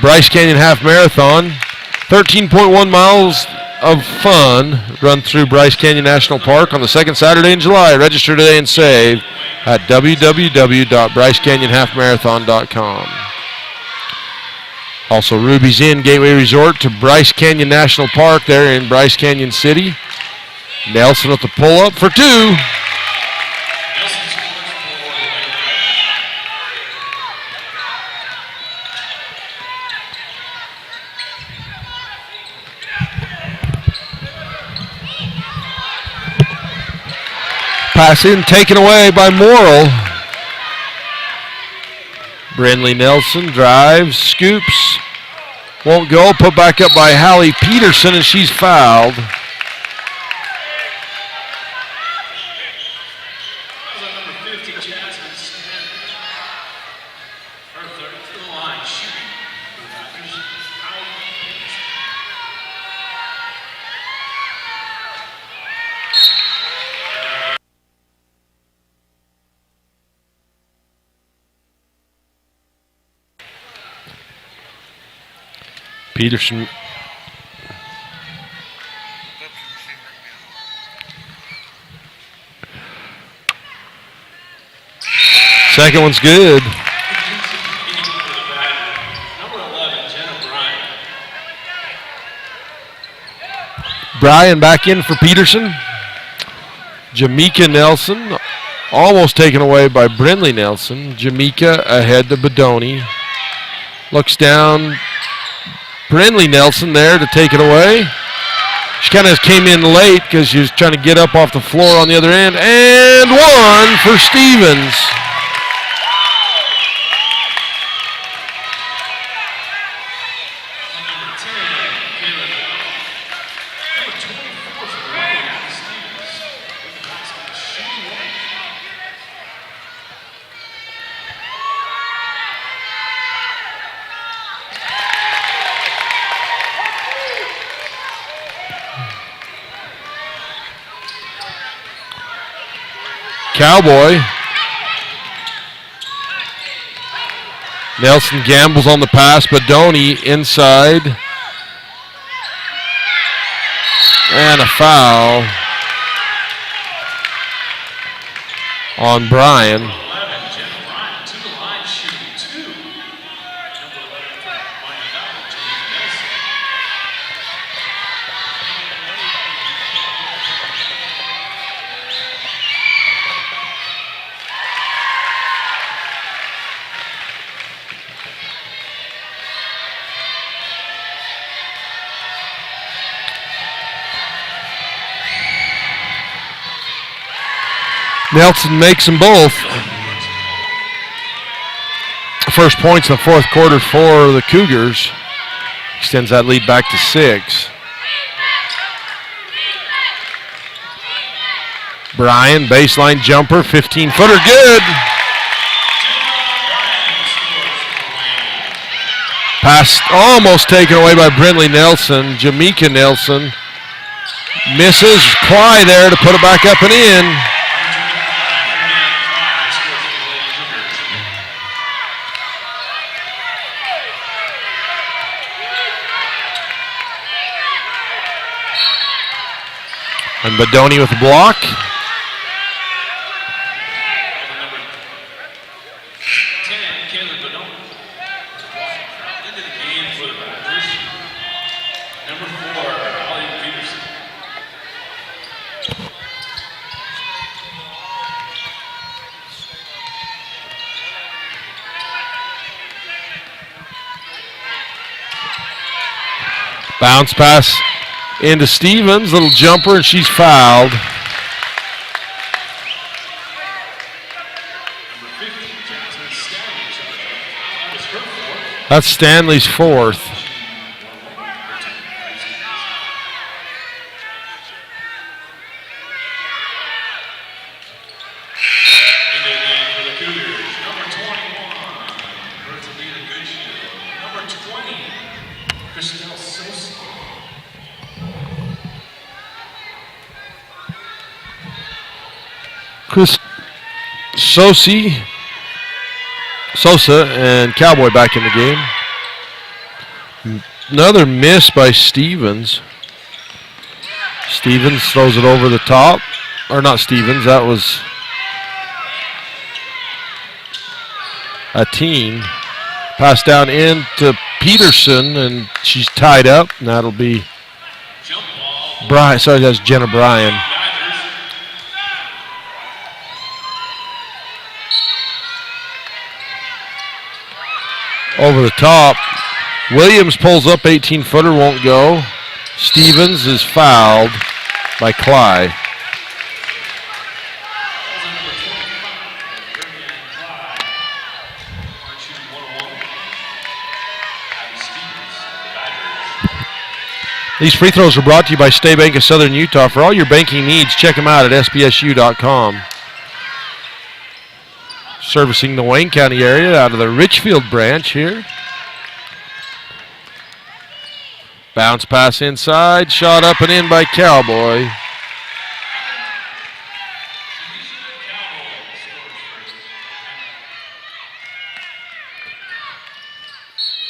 S1: Bryce Canyon Half Marathon. 13.1 miles of fun run through Bryce Canyon National Park on the second Saturday in July. Register today and save at www.brycecanyonhalfmarathon.com. Also, Ruby's Inn Gateway Resort to Bryce Canyon National Park there in Bryce Canyon City. Nelson with the pull-up for two. Pass in, taken away by Morrill. Brindley Nelson drives, scoops, won't go. Put back up by Hallie Peterson, and she's fouled. Peterson. Second one's good. Bryan back in for Peterson. Jamaica Nelson almost taken away by Brindley Nelson. Jamaica ahead to Bedoni. Looks down. Brindley Nelson there to take it away. She kind of came in late because she was trying to get up off the floor on the other end. And one for Stevens. Cowboy. Nelson gambles on the pass, but Doney inside. And a foul on Bryan. Nelson makes them both. First points in the fourth quarter for the Cougars. Extends that lead back to 6. Bryan, baseline jumper, 15-footer, good. Pass almost taken away by Brinley Nelson. Jamaica Nelson misses. Cly there to put it back up and in. And Badoni with a block. Bounce pass into Stevens, little jumper, and she's fouled. That's Stanley's fourth. Chris Sosa and Cowboy back in the game. Another miss by Stevens. Stevens throws it over the top. Or not Stevens, that was a teen. Pass down into Peterson, and she's tied up, and that'll be Bryan. Sorry, that's Jenna Bryan. Over the top. Williams pulls up, 18-footer, won't go. Stevens is fouled by Cly. These free throws are brought to you by State Bank of Southern Utah. For all your banking needs, check them out at sbsu.com. Servicing the Wayne County area out of the Richfield branch here. Bounce pass inside, shot up and in by Cowboy.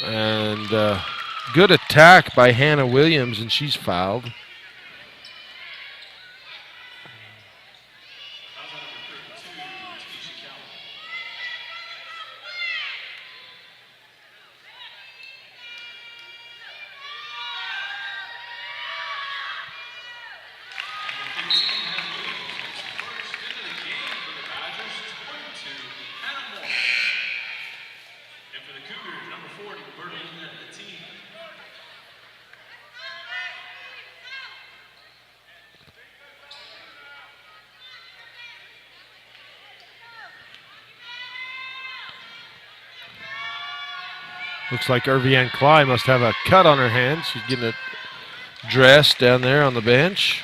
S1: And good attack by Hannah Williams, and she's fouled. Looks like Irvian Cly must have a cut on her hand. She's getting it dressed down there on the bench.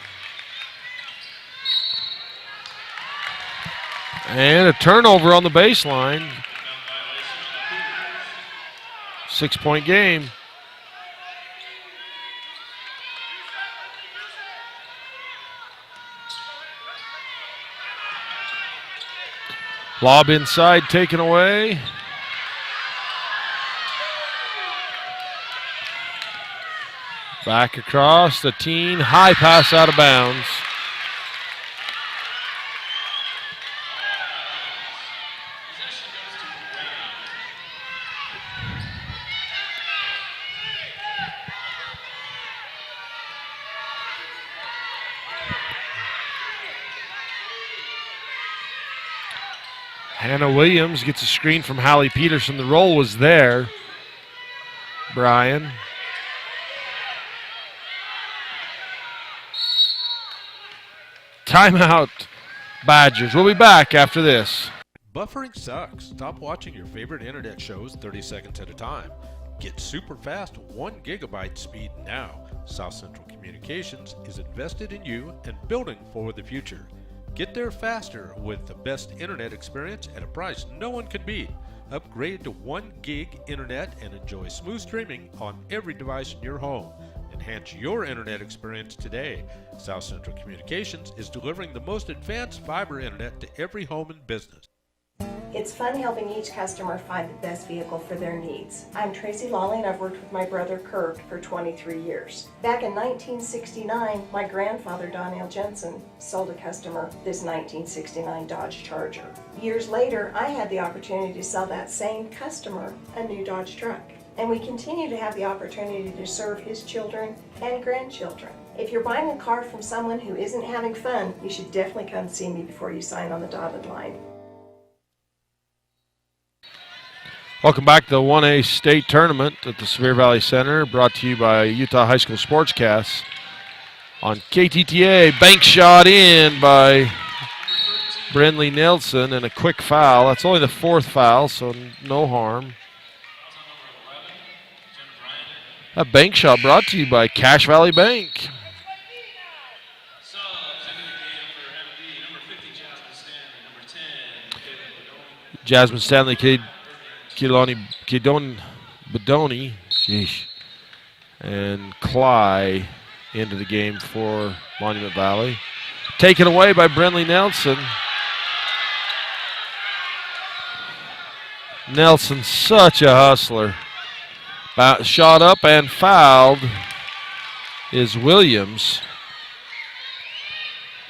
S1: And a turnover on the baseline. 6-point game. Lob inside, taken away. Back across the teen, high pass out of bounds. Hannah Williams gets a screen from Hallie Peterson. The roll was there. Brian. Timeout, Badgers. We'll be back after this.
S17: Buffering sucks. Stop watching your favorite internet shows 30 seconds at a time. Get super fast 1 gigabyte speed now. South Central Communications is invested in you and building for the future. Get there faster with the best internet experience at a price no one can beat. Upgrade to 1 gig internet and enjoy smooth streaming on every device in your home. Enhance your internet experience today. South Central Communications is delivering the most advanced fiber internet to every home and business.
S18: It's fun helping each customer find the best vehicle for their needs. I'm Tracy Lawley and I've worked with my brother Kirk for 23 years. Back in 1969, my grandfather Donnell Jensen sold a customer this 1969 Dodge Charger. Years later, I had the opportunity to sell that same customer a new Dodge truck. And we continue to have the opportunity to serve his children and grandchildren. If you're buying a car from someone who isn't having fun, you should definitely come see me before you sign on the dotted line.
S1: Welcome back to the 1A state tournament at the Sevier Valley Center, brought to you by Utah High School Sportscast. On KTTA, bank shot in by Brenley Nelson and a quick foul. That's only the 4th foul, so no harm. That bank shot brought to you by Cache Valley Bank. Jasmine Stanley, Bedoni, and Cly into the game for Monument Valley. Taken away by Brenley Nelson. Nelson, such a hustler. Shot up and fouled is Williams.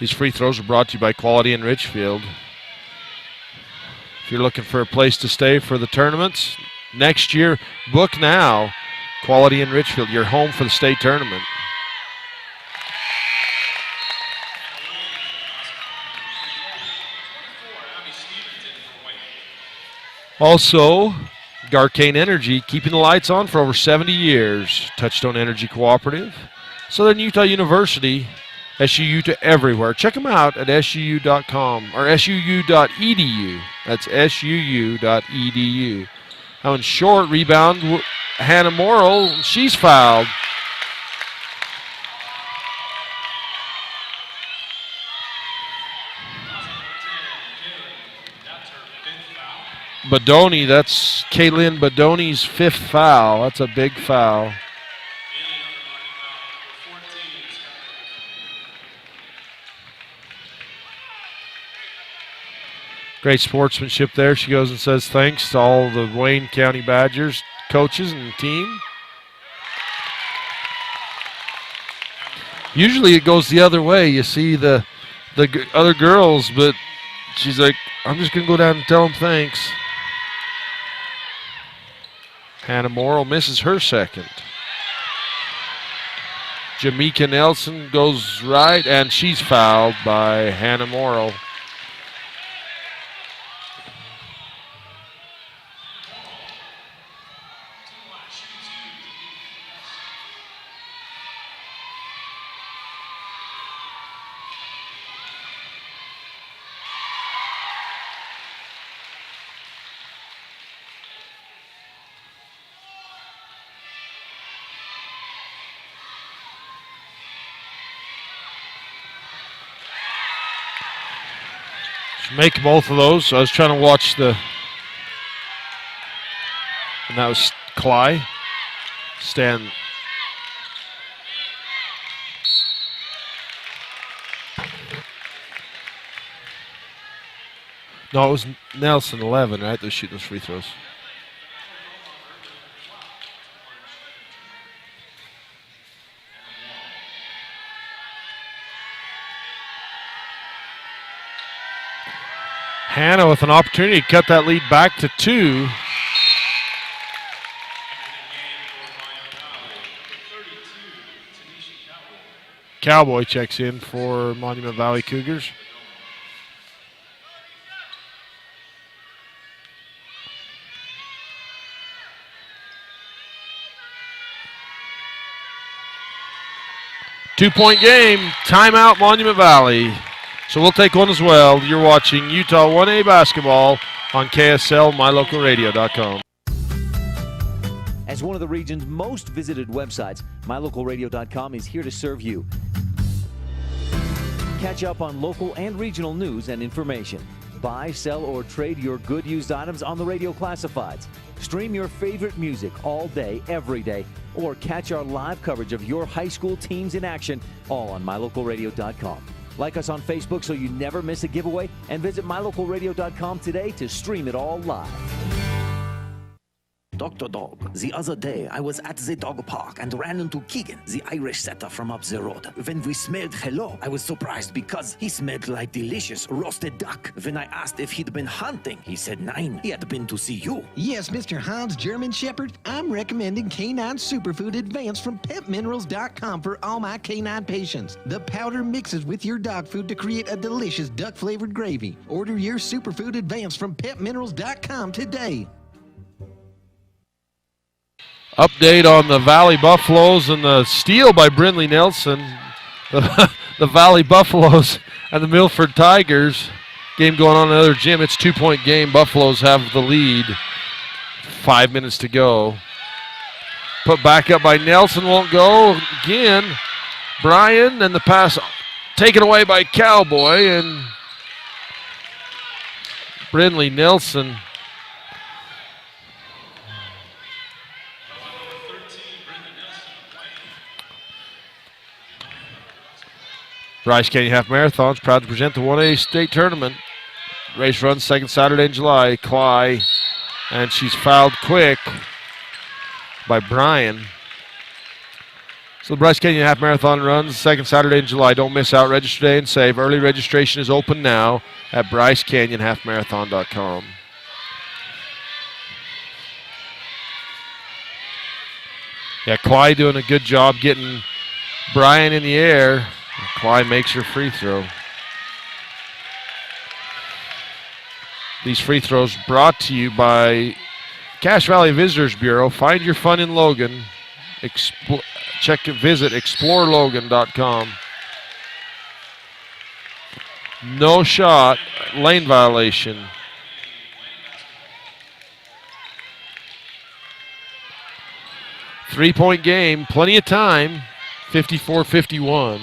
S1: These free throws are brought to you by Quality in Richfield. If you're looking for a place to stay for the tournaments, next year, book now. Quality in Richfield, your home for the state tournament. Also, Garcane Energy, keeping the lights on for over 70 years. Touchstone Energy Cooperative. Southern Utah University, SUU to everywhere. Check them out at SUU.com or SUU.edu. That's SUU.edu. Now in short, rebound, Hannah Morrill, she's fouled. Bedoni, that's Kaylin Bedoni's 5th foul. That's a big foul. Great sportsmanship there. She goes and says thanks to all the Wayne County Badgers coaches and team. Usually it goes the other way. You see the other girls, but she's like, I'm just going to go down and tell them thanks. Hannah Morrill misses her 2nd. Jamaica Nelson goes right, and she's fouled by Hannah Morrill. Make both of those. I was trying to watch the... And that was Cly. Stan... No, it was Nelson, 11, right? They're shooting those free throws. Hannah with an opportunity to cut that lead back to 2. Cowboy checks in for Monument Valley Cougars. Two-point game, timeout Monument Valley. So we'll take one as well. You're watching Utah 1A basketball on KSL, mylocalradio.com.
S9: As one of the region's most visited websites, mylocalradio.com is here to serve you. Catch up on local and regional news and information. Buy, sell, or trade your good used items on the radio classifieds. Stream your favorite music all day, every day, or catch our live coverage of your high school teams in action, all on mylocalradio.com. Like us on Facebook so you never miss a giveaway, and visit mylocalradio.com today to stream it all live.
S19: Dr. Dog, the other day I was at the dog park and ran into Keegan, the Irish setter from up the road. When we smelled hello, I was surprised because he smelled like delicious roasted duck. When I asked if he'd been hunting, he said nein, he had been to see you.
S20: Yes, Mr. Hans German Shepherd, I'm recommending Canine Superfood Advanced from PetMinerals.com for all my canine patients. The powder mixes with your dog food to create a delicious duck-flavored gravy. Order your Superfood Advanced from PetMinerals.com today.
S1: Update on the Valley Buffaloes and the steal by Brindley Nelson. The Valley Buffaloes and the Milford Tigers. Game going on in another gym. It's 2-point game. Buffaloes have the lead. 5 minutes to go. Put back up by Nelson. Won't go. Again, Brian, and the pass taken away by Cowboy. And Brindley Nelson. Bryce Canyon Half Marathon is proud to present the 1A state tournament. Race runs second Saturday in July. Cly, and she's fouled quick by Brian. So the Bryce Canyon Half Marathon runs second Saturday in July. Don't miss out. Register today and save. Early registration is open now at BryceCanyonHalfMarathon.com. Yeah, Cly doing a good job getting Brian in the air. Cly makes her free throw. These free throws brought to you by Cache Valley Visitors Bureau. Find your fun in Logan. Visit explorelogan.com. No shot, lane violation. Three-point game, plenty of time, 54-51.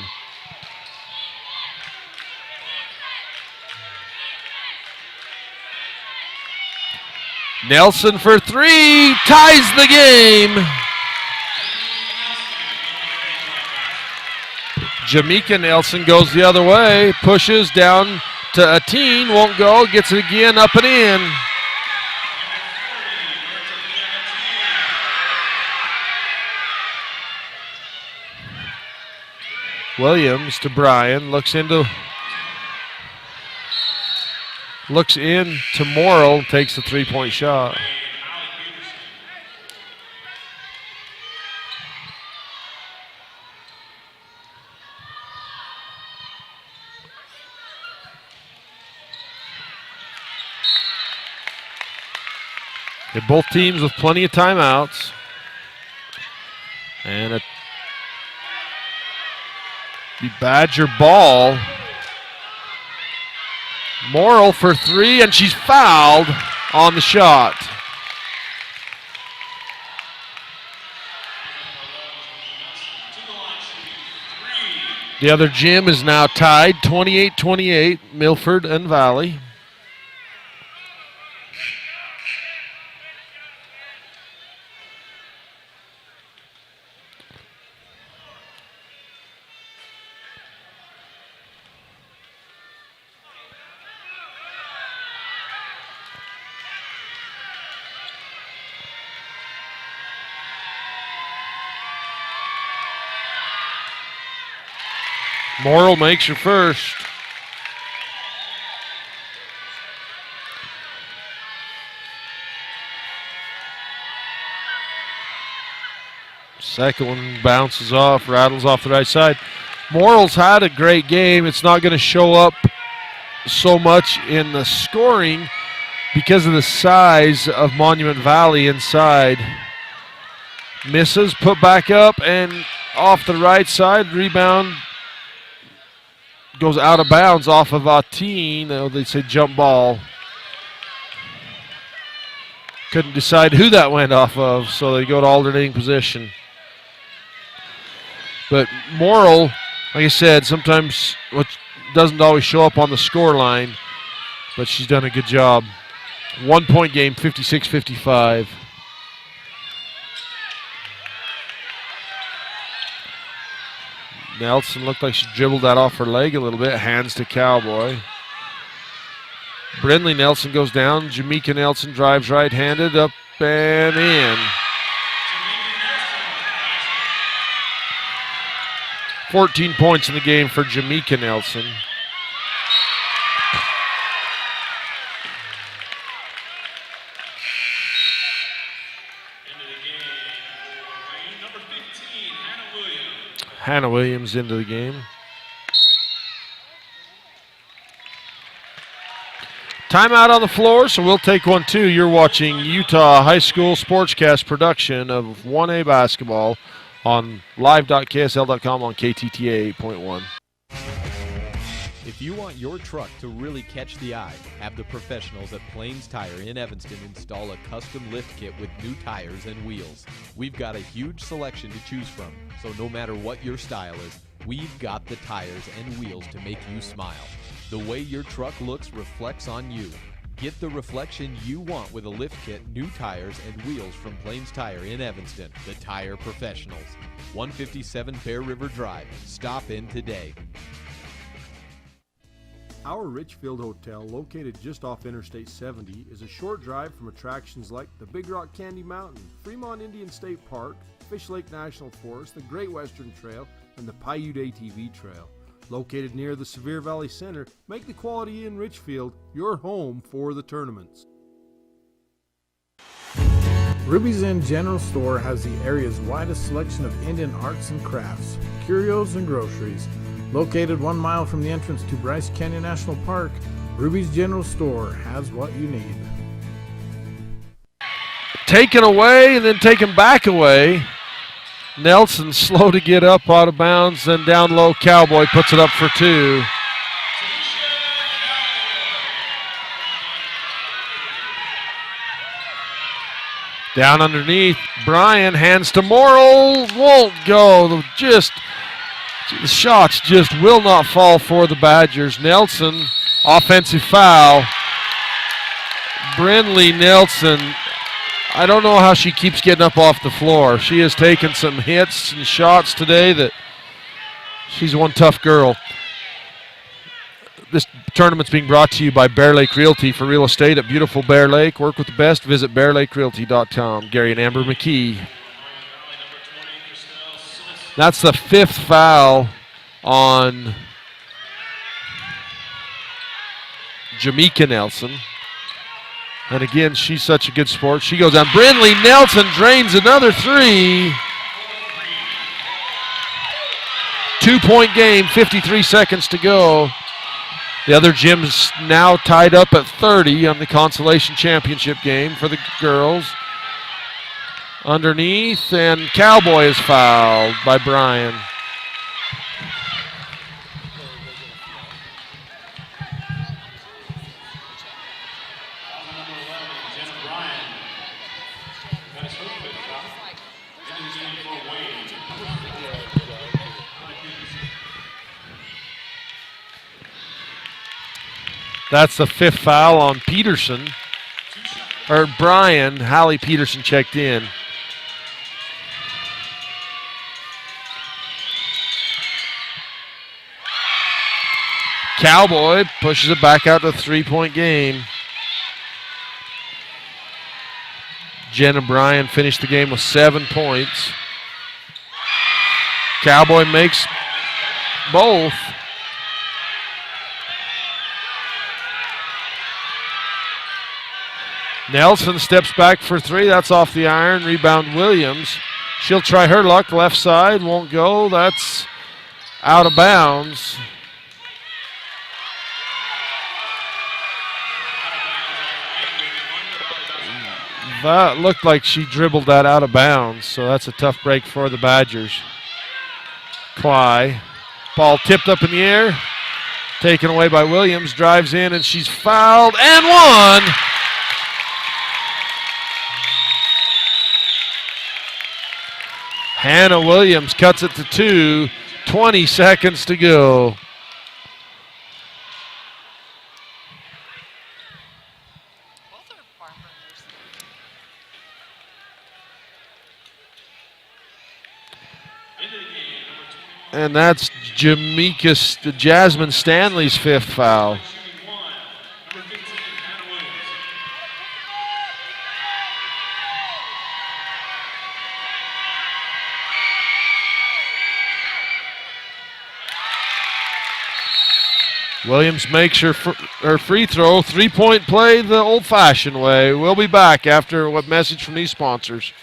S1: Nelson for three, ties the game. Jamaica Nelson goes the other way, pushes down to Ateen, won't go, gets it again, up and in. Williams to Brian, looks into Morrill, takes the three-point shot. They're both teams with plenty of timeouts. And a Badger ball. Morrill for three, and she's fouled on the shot. The other gym is now tied, 28-28, Milford and Valley. Morrill makes your first. Second one bounces off, rattles off the right side. Morrill's had a great game. It's not going to show up so much in the scoring because of the size of Monument Valley inside. Misses, put back up, and off the right side. Rebound goes out of bounds off of Atine. They say jump ball. Couldn't decide who that went off of, so they go to alternating position. But Morrill, like I said, sometimes what doesn't always show up on the score line, but she's done a good job. 1 point game, 56-55. Nelson looked like she dribbled that off her leg a little bit. Hands to Cowboy. Brindley Nelson goes down. Jamaica Nelson drives right-handed up and in. 14 points in the game for Jamaica Nelson. Hannah Williams into the game. Timeout on the floor, so we'll take one too. You're watching Utah High School Sportscast production of 1A basketball on live.ksl.com on KTTA 8.1.
S21: If you want your truck to really catch the eye, have the professionals at Plains Tire in Evanston install a custom lift kit with new tires and wheels. We've got a huge selection to choose from, so no matter what your style is, we've got the tires and wheels to make you smile. The way your truck looks reflects on you. Get the reflection you want with a lift kit, new tires, and wheels from Plains Tire in Evanston, the tire professionals. 157 Bear River Drive. Stop in today.
S2: Our Richfield Hotel, located just off Interstate 70, is a short drive from attractions like the Big Rock Candy Mountain, Fremont Indian State Park, Fish Lake National Forest, the Great Western Trail, and the Paiute ATV Trail. Located near the Sevier Valley Center, make the Quality Inn Richfield your home for the tournaments.
S3: Ruby's Inn General Store has the area's widest selection of Indian arts and crafts, curios, and groceries. Located 1 mile from the entrance to Bryce Canyon National Park, Ruby's General Store has what you need.
S1: Taken away and then taken back away. Nelson slow to get up out of bounds, then down low. Cowboy puts it up for two. Down underneath, Bryan hands to Morrill, won't go. The shots just will not fall for the Badgers. Nelson, offensive foul. Brindley Nelson, I don't know how she keeps getting up off the floor. She has taken some hits and shots today that she's one tough girl. This tournament's being brought to you by Bear Lake Realty. For real estate at beautiful Bear Lake. Work with the best. Visit bearlakerealty.com. Gary and Amber McKee. That's the fifth foul on Jamaica Nelson. And again, she's such a good sport. She goes down. Brindley Nelson drains another three. 2 point game, 53 seconds to go. The other gym's now tied up at 30 on the consolation championship game for the girls. Underneath, and Cowboy is fouled by Bryan. That's the fifth foul on Peterson. Or Bryan. Hallie Peterson checked in. Cowboy pushes it back out to a 3 point game. Jenna Bryan finished the game with 7 points. Cowboy makes both. Nelson steps back for three. That's off the iron. Rebound Williams. She'll try her luck. Left side. Won't go. That's out of bounds. That looked like she dribbled that out of bounds, so that's a tough break for the Badgers. Cly. Ball tipped up in the air. Taken away by Williams. Drives in, and she's fouled and won. Hannah Williams cuts it to 2. 20 seconds to go. And that's Jasmine Stanley's 5th foul. Williams makes her free throw. 3-point play the old-fashioned way. We'll be back after a message from these sponsors.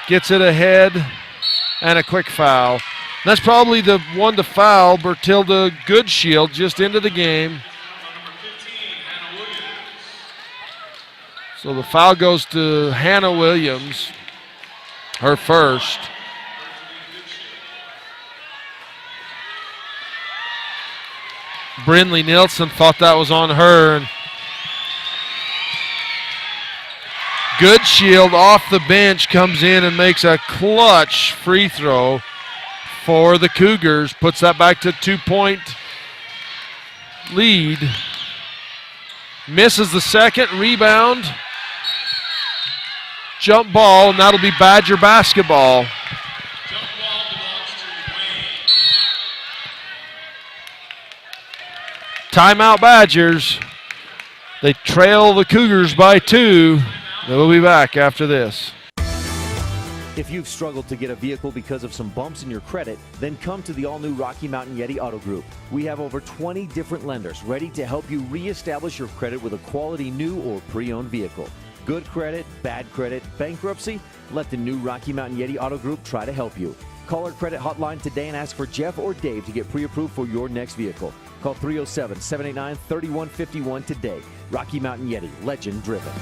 S1: Gets it ahead, and a quick foul. That's probably the one to foul. Bertilda Goodshield just into the game. So the foul goes to Hannah Williams, her first. Brindley Nilsson thought that was on her. And Goodshield off the bench comes in and makes a clutch free throw for the Cougars. Puts that back to 2-point lead. Misses the second. Rebound. Jump ball, and that'll be Badger basketball. Timeout Badgers. They trail the Cougars by 2. We'll be back after this.
S9: If you've struggled to get a vehicle because of some bumps in your credit, then come to the all-new Rocky Mountain Yeti Auto Group. We have over 20 different lenders ready to help you reestablish your credit with a quality new or pre-owned vehicle. Good credit, bad credit, bankruptcy? Let the new Rocky Mountain Yeti Auto Group try to help you. Call our credit hotline today and ask for Jeff or Dave to get pre-approved for your next vehicle. Call 307-789-3151 today. Rocky Mountain Yeti, legend driven.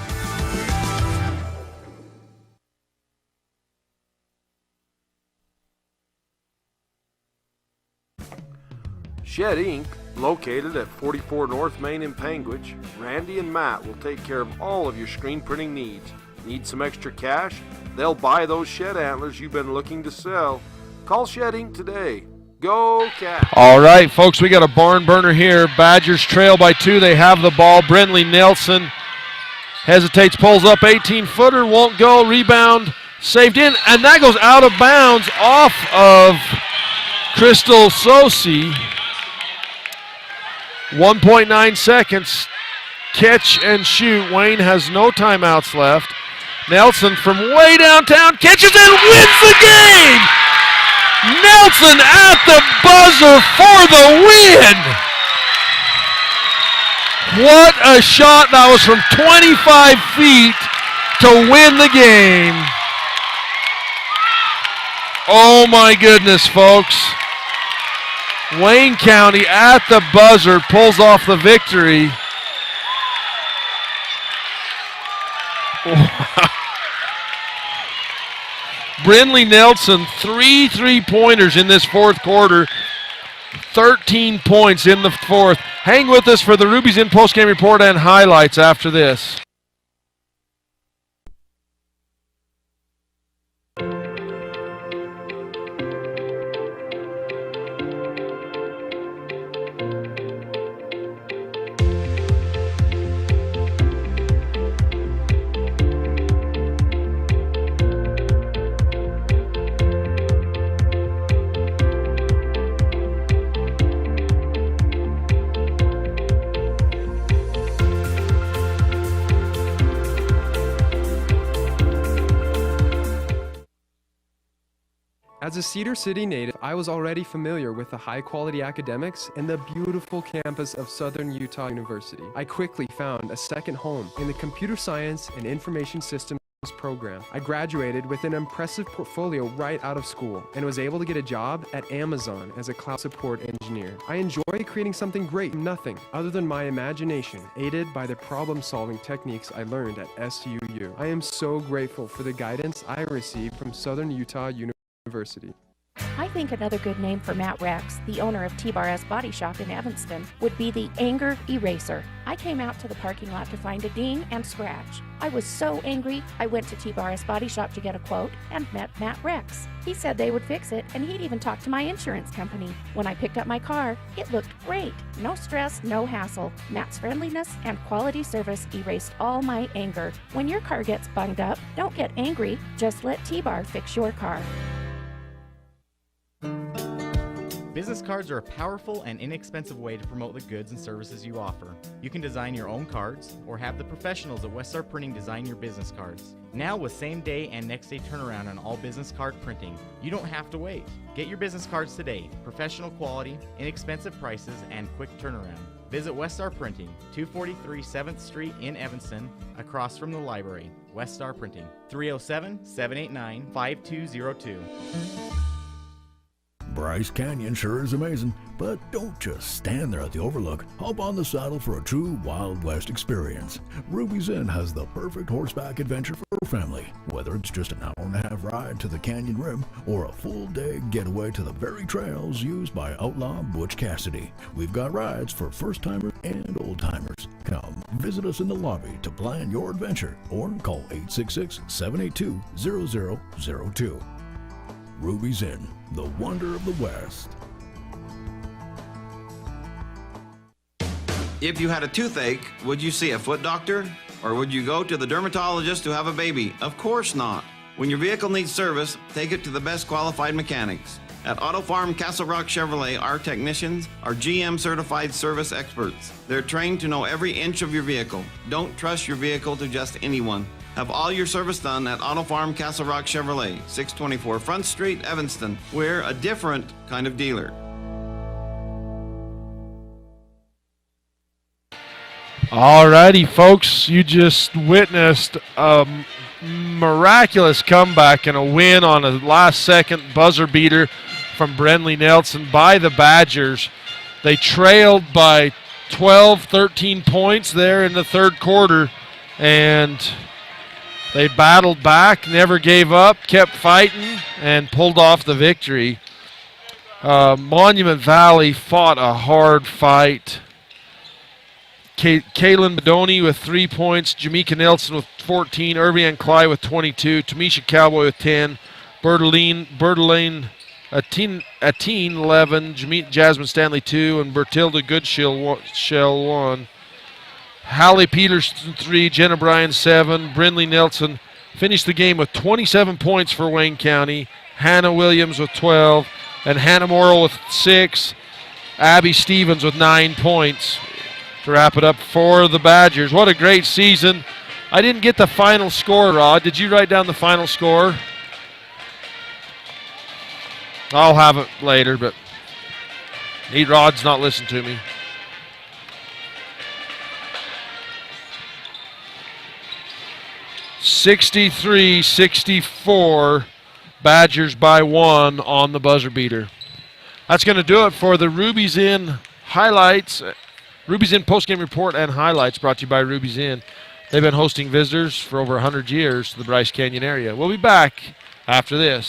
S2: Shed Inc., located at 44 North Main in Panguitch, Randy and Matt will take care of all of your screen printing needs. Need some extra cash? They'll buy those shed antlers you've been looking to sell. Call Shed Inc. today. Go Cats!
S1: All right, folks, we got a barn burner here. Badgers trail by 2. They have the ball. Brindley Nelson hesitates, pulls up, 18-footer, won't go. Rebound, saved in, and that goes out of bounds off of Crystal Sosi. 1.9 seconds. Catch and shoot. Wayne has no timeouts left. Nelson from way downtown catches and wins the game! Nelson at the buzzer for the win! What a shot. That was from 25 feet to win the game. Oh my goodness, folks. Wayne County at the buzzer pulls off the victory. Brindley Nelson, 3 3-pointers in this fourth quarter. 13 points in the fourth. Hang with us for the Ruby's In postgame report and highlights after this.
S4: As a Cedar City native, I was already familiar with the high-quality academics and the beautiful campus of Southern Utah University. I quickly found a second home in the Computer Science and Information Systems program. I graduated with an impressive portfolio right out of school and was able to get a job at Amazon as a cloud support engineer. I enjoy creating something great from nothing other than my imagination, aided by the problem-solving techniques I learned at SUU. I am so grateful for the guidance I received from Southern Utah University.
S5: I think another good name for Matt Rex, the owner of T-Bar-S Body Shop in Evanston, would be the Anger Eraser. I came out to the parking lot to find a ding and scratch. I was so angry, I went to T-Bar-S Body Shop to get a quote and met Matt Rex. He said they would fix it, and he'd even talk to my insurance company. When I picked up my car, it looked great. No stress, no hassle. Matt's friendliness and quality service erased all my anger. When your car gets bunged up, don't get angry, just let T-Bar fix your car.
S6: Business cards are a powerful and inexpensive way to promote the goods and services you offer. You can design your own cards or have the professionals at Westar Printing design your business cards. Now with same day and next day turnaround on all business card printing, you don't have to wait. Get your business cards today. Professional quality, inexpensive prices, and quick turnaround. Visit Westar Printing, 243 7th Street in Evanston, across from the library. Westar Printing, 307-789-5202.
S7: Bryce Canyon sure is amazing, but don't just stand there at the overlook. Hop on the saddle for a true Wild West experience. Ruby's Inn has the perfect horseback adventure for a family. Whether it's just an hour-and-a-half ride to the canyon rim or a full-day getaway to the very trails used by outlaw Butch Cassidy, we've got rides for first-timers and old-timers. Come visit us in the lobby to plan your adventure or call 866-782-0002. Ruby's Inn, the wonder of the West.
S8: If you had a toothache, would you see a foot doctor? Or would you go to the dermatologist to have a baby? Of course not. When your vehicle needs service, take it to the best qualified mechanics. At Auto Farm Castle Rock Chevrolet, our technicians are GM certified service experts. They're trained to know every inch of your vehicle. Don't trust your vehicle to just anyone. Have all your service done at Auto Farm Castle Rock Chevrolet, 624 Front Street, Evanston. We're a different kind of dealer.
S1: All righty, folks, you just witnessed a miraculous comeback and a win on a last-second buzzer beater from Brindley Nelson by the Badgers. They trailed by 12, 13 points there in the third quarter, and they battled back, never gave up, kept fighting, and pulled off the victory. Monument Valley fought a hard fight. Kaylin Bedoni with 3 points, Jamaica Nelson with 14, Irvian Cly with 22, Tamisha Cowboy with 10, Bertaline Atine 11, Jasmine Stanley 2, and Bertilda Goodshell 1. Hallie Peterson 3, Jenna Bryan 7, Brindley Nelson finished the game with 27 points for Wayne County, Hannah Williams with 12, and Hannah Morrill with 6, Abby Stevens with 9 points to wrap it up for the Badgers. What a great season. I didn't get the final score, Rod. Did you write down the final score? I'll have it later, but Rod's not listening to me. (63-64), Badgers by 1 on the buzzer beater. That's going to do it for the Ruby's Inn highlights. Ruby's Inn postgame report and highlights brought to you by Ruby's Inn. They've been hosting visitors for over 100 years to the Bryce Canyon area. We'll be back after this.